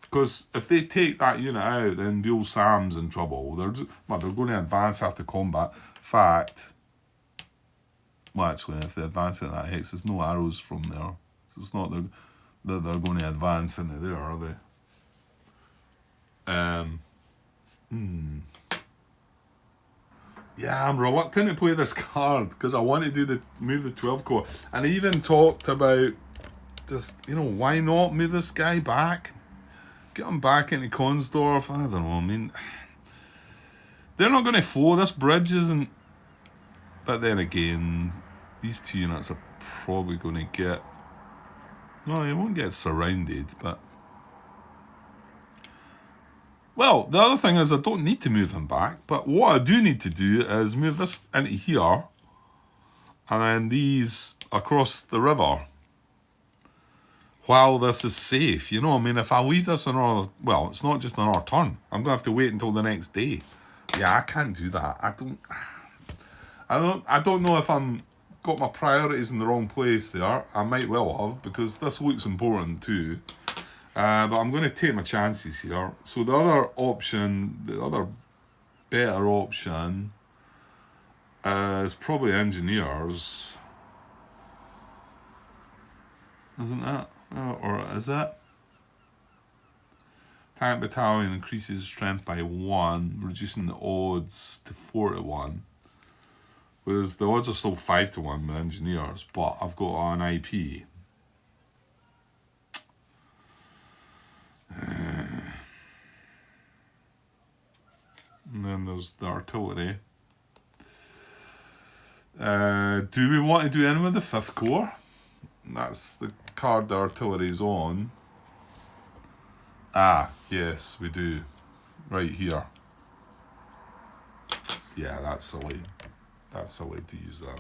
A: Because if they take that unit out, then the old Sam's in trouble. They're going to advance after combat. Fact... Well, actually, if they advance in that hex, there's no arrows from there. So it's not that they're going to advance into there, are they? Yeah, I'm reluctant to play this card because I want to move the 12 core. And I even talked about just, why not move this guy back? Get him back into Consdorf. I don't know, I mean... They're not going to flow. This bridge isn't... But then again, these two units are probably going to get... No, they won't get surrounded, but... Well, the other thing is I don't need to move him back, but what I do need to do is move this into here, and then these across the river, while this is safe. I mean, if I leave this another... Well, it's not just another turn. I'm going to have to wait until the next day. Yeah, I can't do that. I don't know if I'm got my priorities in the wrong place there. I might well have, because this looks important too. But I'm going to take my chances here. So the other better option is probably engineers. Isn't that? Or is that? Tank battalion increases strength by 1, reducing the odds to 4 to 1. Whereas the odds are still 5 to 1 with engineers, but I've got an IP. And then there's the artillery. Do we want to do any with the 5th Corps? That's the card the artillery's on. Ah, yes, we do. Right here. Yeah, that's the way. That's the way to use that.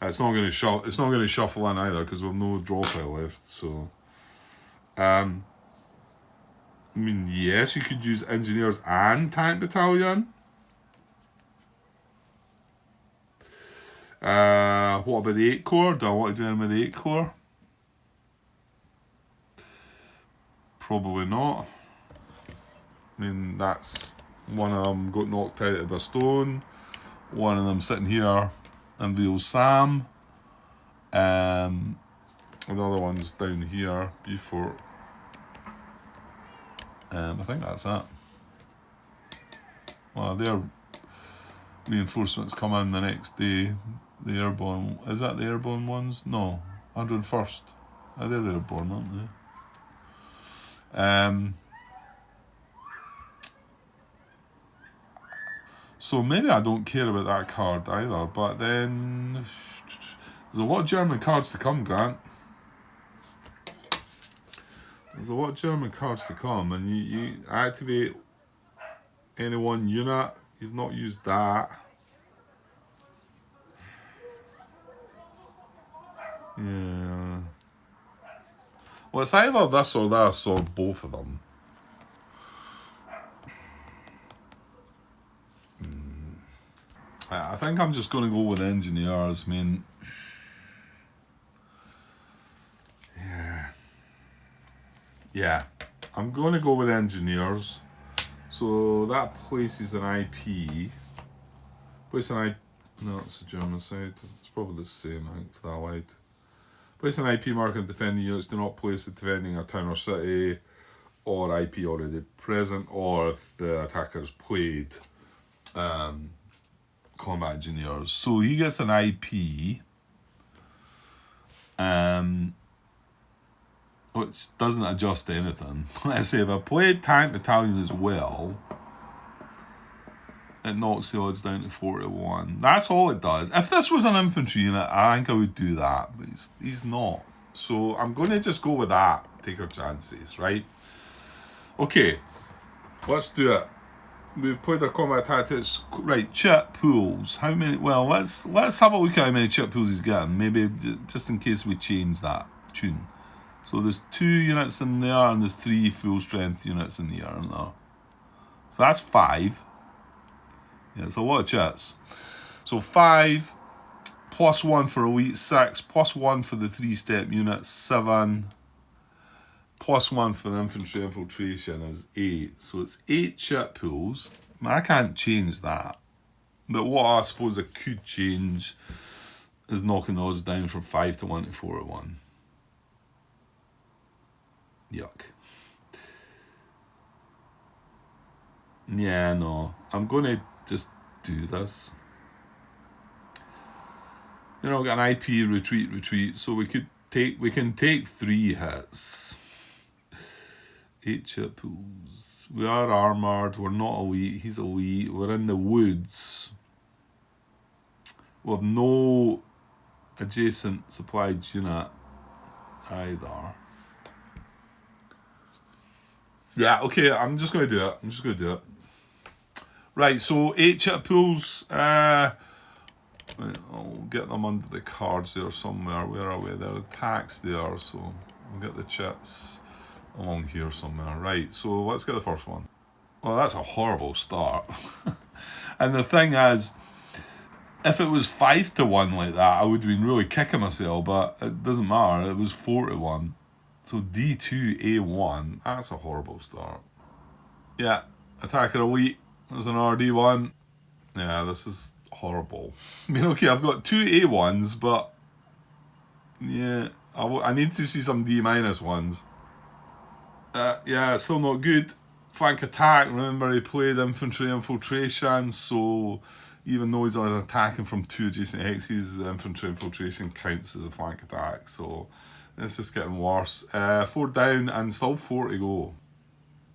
A: It's not going to shuffle. It's not going to shuffle in either because we've no draw pile left. So, I mean, yes, you could use engineers and tank battalion. What about the 8 Corps? Do I want to do them with the 8 Corps? Probably not. I mean, that's one of them got knocked out of a stone. One of them sitting here in the old Sam. Another one's down here, B4. I think that's it. Well, their reinforcements come in the next day. The airborne, is that the airborne ones? No, 101st. They're airborne, aren't they? So maybe I don't care about that card either, but then there's a lot of German cards to come, Grant. There's a lot of German cards to come, and you activate any one unit. You've not used that. Yeah. Well, it's either this or both of them. I think I'm just going to go with engineers. I mean, yeah, I'm going to go with engineers. So that places an IP. Place an IP. No, it's a German side. It's probably the same, I think, for the Allied. Place an IP marker in defending units. Do not place it defending a town or city, or IP already present, or if the attacker's played combat engineers. So he gets an IP, which doesn't adjust anything. Let's say if I played tank battalion as well, it knocks the odds down to 4 to 1. That's all it does. If this was an infantry unit, I think I would do that, but he's not. So I'm going to just go with that. Take our chances, right? Okay, let's do it. We've played our combat tactics. Right, chip pools. How many? Well, let's have a look at how many chip pools he's getting. Maybe just in case we change that tune. So there's 2 units in there, and there's 3 full strength units in here, aren't there? So that's 5. Yeah, it's a lot of chits. So 5, plus 1 for elite 6, plus 1 for the 3-step unit 7, plus 1 for the infantry infiltration is 8. So it's 8 chit pools. I can't change that. But what I suppose I could change is knocking the odds down from 5 to 1 to 4 to 1. Yuck. Yeah, no. I'm going to just do this. You know, got an IP retreat. So we can take 3 hits. 8 chip pools. We are armoured. We're not elite. He's elite. We're in the woods. We have no adjacent supplied unit either. Yeah, okay, I'm just going to do it. Right, so 8 chip pools. I'll get them under the cards there somewhere. Where are we? There are attacks there, so we'll get the chits along here somewhere. Right, so let's get the first one. Well, that's a horrible start. And the thing is, if it was 5 to 1 like that, I would have been really kicking myself, but it doesn't matter. It was 4 to 1. So D2A1, that's a horrible start. Yeah, attacker elite. There's an RD1. Yeah, this is horrible. I mean, okay, I've got 2 A1s, but yeah, I need to see some D- ones. Yeah, it's still not good. Flank attack, remember he played infantry infiltration, so even though he's attacking from 2 adjacent hexes, the infantry infiltration counts as a flank attack, so it's just getting worse. 4 down and still 4 to go.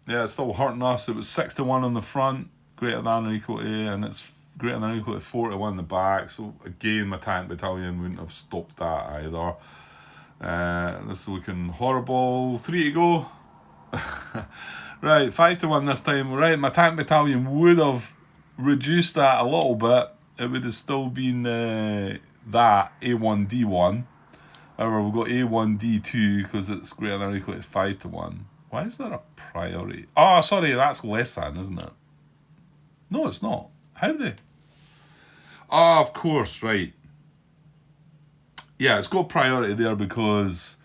A: Yeah, it's still hurting us. It was 6 to 1 on the front, greater than or equal to, and it's greater than or equal to 4 to 1 in the back, so again my tank battalion wouldn't have stopped that either. This is looking horrible. 3 to go. Right, 5 to 1 this time. Right, my tank battalion would have reduced that a little bit. It would have still been that A1D1. However, we've got A1D2 because it's greater than or equal to 5 to 1. Why is there a priority? Oh, sorry, that's less than, isn't it? No, it's not. How they? Oh, of course, right. Yeah, it's got priority there because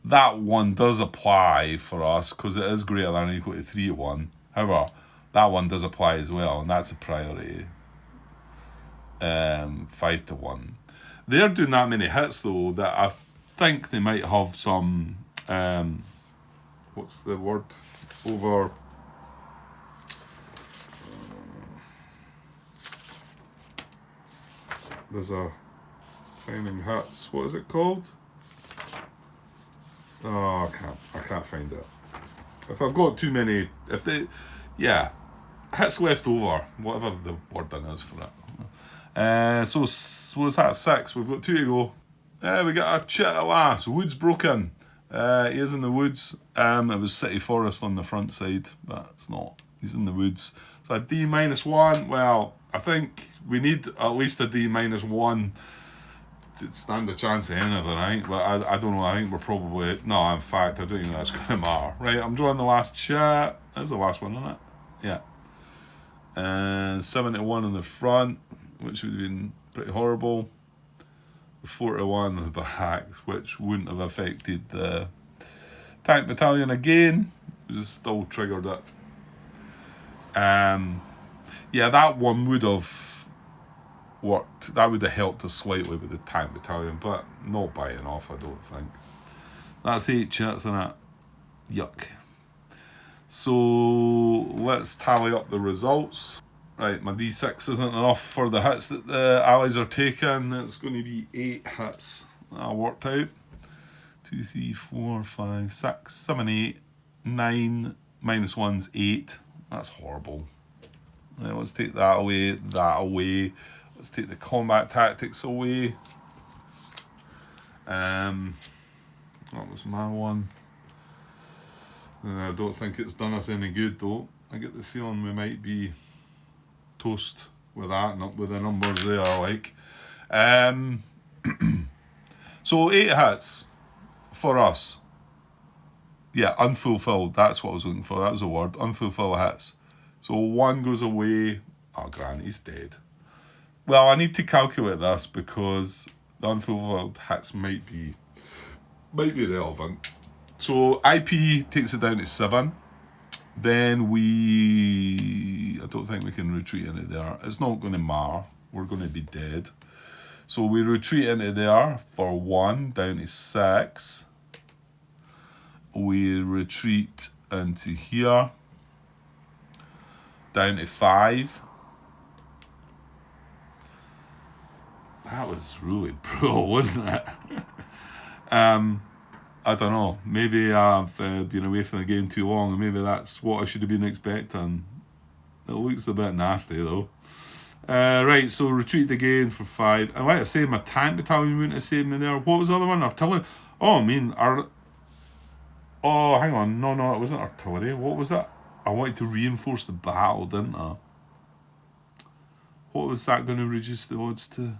A: that one does apply for us because it is greater than or equal to 3 to 1. However, that one does apply as well, and that's a priority. 5 to 1. They're doing that many hits though that I think they might have some what's the word? Over there's a timing hits. What is it called? Oh, I can't find it. If I've got too many, hits left over, whatever the wording is for it. So what's that? 6. We've got 2 to go. We got a chit at last. Woods broken. He is in the woods. It was city forest on the front side, but it's not. He's in the woods. So a D-1. Well, I think we need at least a D-1 to stand a chance of anything, I think. But I don't know. I think we're probably... No, in fact, I don't even know that's going to matter. Right, I'm drawing the last chit. That's the last one, isn't it? Yeah. And 7 to 1 on the front, which would have been pretty horrible. 4 to 1 on the back, which wouldn't have affected the tank battalion again. It was still triggered it. Yeah, that one would have worked. That would have helped us slightly with the tank battalion, but not by enough, I don't think. That's 8 chits in it. Yuck. So let's tally up the results. Right, my D6 isn't enough for the hits that the allies are taking. It's going to be 8 hits. That worked out. 2, 3, 4, 5, 6, 7, 8, 9. -1's 8. That's horrible. Right, let's take that away, that away. Let's take the combat tactics away. That was my one. I don't think it's done us any good though. I get the feeling we might be toast with that, not with the numbers there, like. So 8 hits for us. Yeah, unfulfilled. That's what I was looking for. That was the word. Unfulfilled hits. So 1 goes away. Oh, Grant, he's dead. Well, I need to calculate this because the unfulfilled hits might be relevant. So IP takes it down to 7. Then I don't think we can retreat into there. It's not going to matter. We're going to be dead. So we retreat into there for 1, down to 6. We retreat into here, down to 5. That was really brutal, wasn't it? I don't know. Maybe I've been away from the game too long, and maybe that's what I should have been expecting. It looks a bit nasty, though. Right, so retreat again for 5. And like I say, my tank battalion wouldn't have saved me there. What was the other one? Artillery? Oh, I mean, oh, hang on. No, it wasn't artillery. What was that? I wanted to reinforce the battle, didn't I? What was that going to reduce the odds to?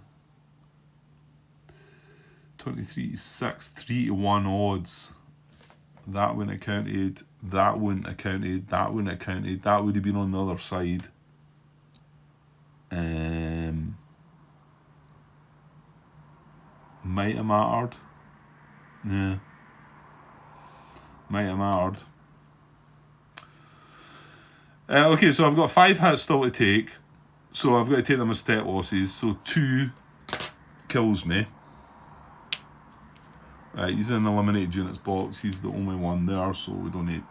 A: 23 to 6, 3 to 1 odds. That wouldn't have counted. That wouldn't have counted. That wouldn't have counted. That would have been on the other side. Might have mattered. Yeah. Might have mattered. Okay, so I've got 5 hits still to take. So I've got to take them as step losses. So 2 kills me. Right, he's in the eliminated units box. He's the only one there, so we don't need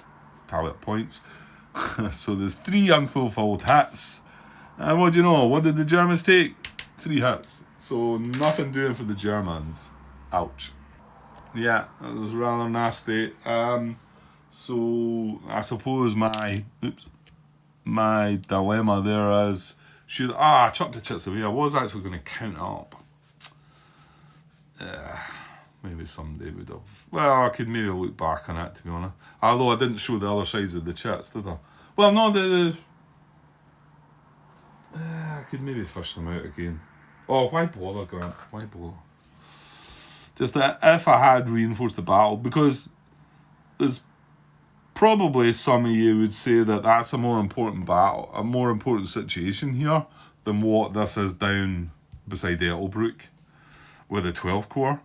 A: talent points. So there's 3 unfulfilled hits. And what do you know? What did the Germans take? 3 hits. So nothing doing for the Germans. Ouch. Yeah, that was rather nasty. So I suppose my dilemma there is, I chucked the chits away. I was actually going to count up. Maybe someday would have. Well, I could maybe look back on it, to be honest. Although I didn't show the other sides of the chits, did I? Well, no, I could maybe fish them out again. Oh, why bother, Grant? Why bother? Just that if I had reinforced the battle, because there's probably some of you would say that that's a more important battle, a more important situation here than what this is down beside Ettelbruck with the 12 Corps.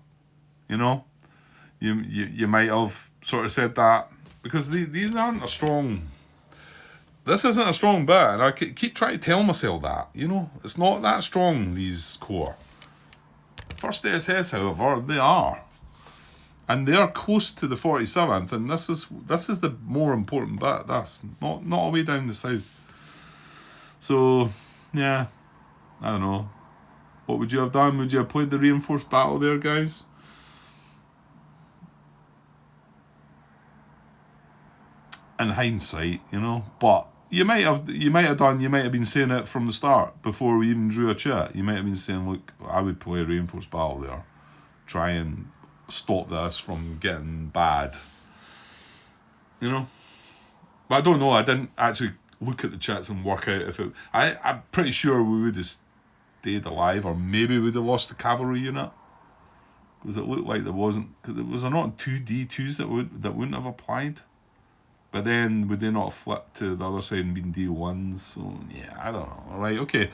A: You know, you might have sort of said that because these aren't a strong. This isn't a strong bit, and I keep trying to tell myself that. You know, it's not that strong. These corps. First SS, however, they are, and they are close to the 47th, and this is the more important bit. That's not all the way down the south. So yeah, I don't know. What would you have done? Would you have played the reinforced battle there, guys? In hindsight, you know, but you might have been saying it from the start before we even drew a chat. You might have been saying, look, I would play a reinforced battle there, try and stop this from getting bad, you know. But I don't know. I didn't actually look at the chats and work out if it. I'm pretty sure we would have stayed alive, or maybe we'd have lost the cavalry unit, because it looked like there wasn't. Because there was not 2 D2s that wouldn't have applied. But then would they not flip to the other side and been D1s? So yeah, I don't know. All right, okay,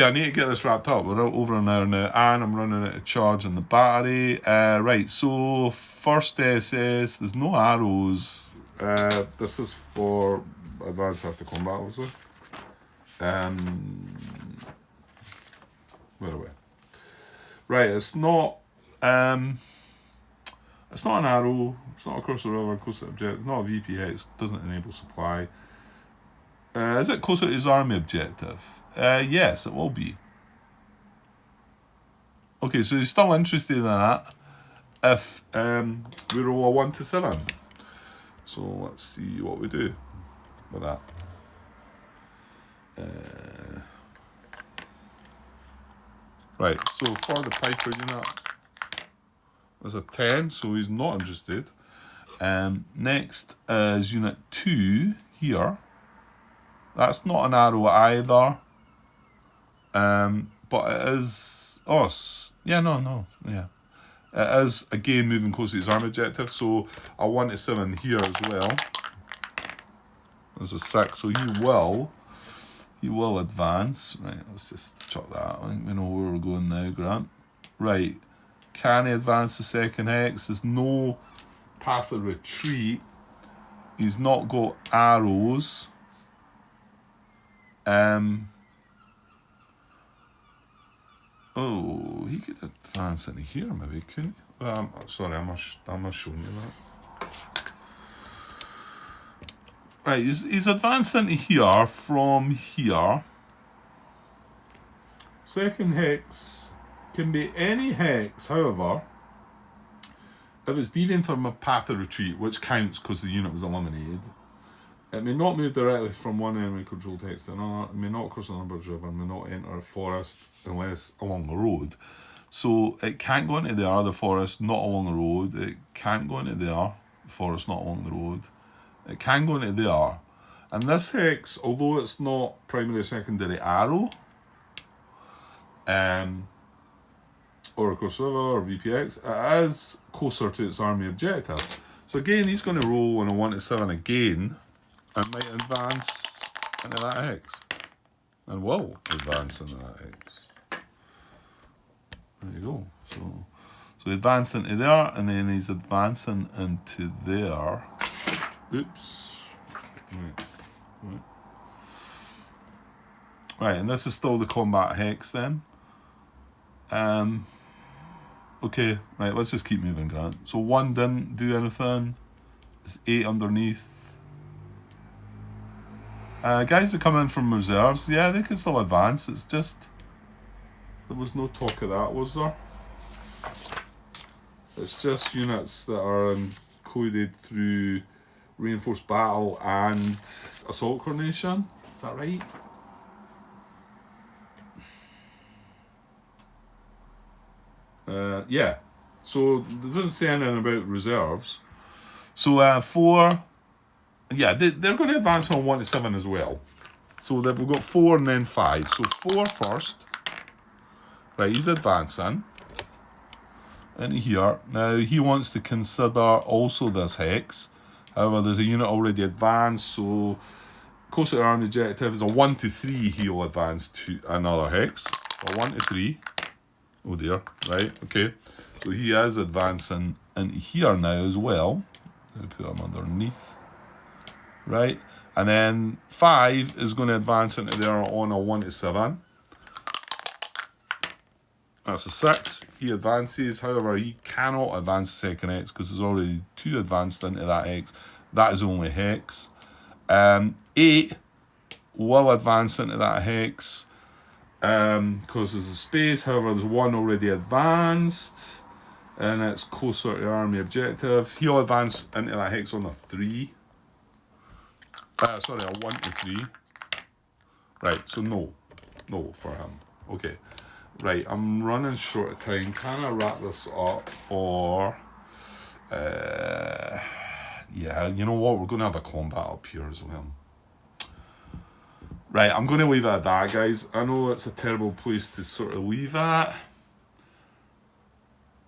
A: I need to get this wrapped up. We're over an hour now, and I'm running out of charge on the battery. Right, so first SS. There's no arrows. This is for advanced after combat, obviously. Where are we? Right, it's not. It's not an arrow, it's not across the river, close to the objective, it's not a VPX, doesn't enable supply. Is it closer to his army objective? Yes, it will be. Okay, so he's still interested in that if we roll a 1 to 7. So let's see what we do with that. Right, so for the Piper unit, there's a 10, so he's not interested. Next is Unit 2 here. That's not an arrow either. But it is... yeah. It is, again, moving close to his arm objective, so a 1 to 7 here as well. There's a 6, so he will advance. Right, let's just chuck that out. I think we know where we're going now, Grant. Right, can he advance the second hex? There's no path of retreat. He's not got arrows. Oh, he could advance into here, maybe, couldn't he? Sorry, I'm not showing you that. Right, he's advanced into here from here. Second hex can be any hex, however, if it's deviant from a path of retreat, which counts because the unit was eliminated. It may not move directly from one enemy controlled hex to another. It may not cross a number driven. It may not enter a forest unless along the road. So it can't go into there, the forest, not along the road. It can't go into there, the forest, not along the road. It can go into there. And this hex, although it's not primary or secondary arrow, or of course river or VPX, it is closer to its army objective. So again, he's going to roll on a 1 to 7 again. And might advance into that hex. And will advance into that hex. There you go. So he advanced into there, and then he's advancing into there. Oops. Right, and this is still the combat hex then. Okay, right, let's just keep moving, Grant. So 1 didn't do anything. It's 8 underneath. Guys that come in from reserves, yeah, they can still advance. It's just, there was no talk of that, was there? It's just units that are encoded through reinforced battle and assault coordination. Is that right? Yeah. So it doesn't say anything about reserves. So 4. Yeah, they're going to advance on 1 to 7 as well. So that we've got 4 and then 5. So 4 first. Right, he's advancing into here. Now, he wants to consider also this hex. However, there's a unit already advanced, so closer to our objective is a 1 to 3. He'll advance to another hex. A 1 to 3. Oh dear, right, okay. So he is advancing into here now as well. I'll put him underneath. Right, and then 5 is going to advance into there on a 1 to 7. That's a 6. He advances, however, he cannot advance the second hex because there's already 2 advanced into that hex. That is only hex. 8 will advance into that hex because there's a space, however, there's 1 already advanced and it's closer to army objective. He'll advance into that hex on a 3. Sorry, a 1 to 3. Right, so no for him. Okay, right, I'm running short of time. Can I wrap this up? Or, yeah, you know what? We're going to have a combat up here as well. Right, I'm going to leave it at that, guys. I know it's a terrible place to sort of leave at.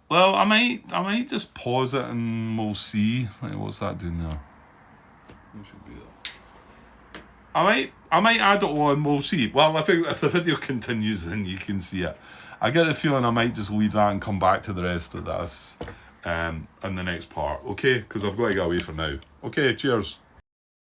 A: Well, I might just pause it and we'll see. Right, what's that doing there? It should be there. I might add it on, we'll see. Well, I think if the video continues, then you can see it. I get the feeling I might just leave that and come back to the rest of this in the next part, okay? Because I've got to get away for now. Okay, cheers.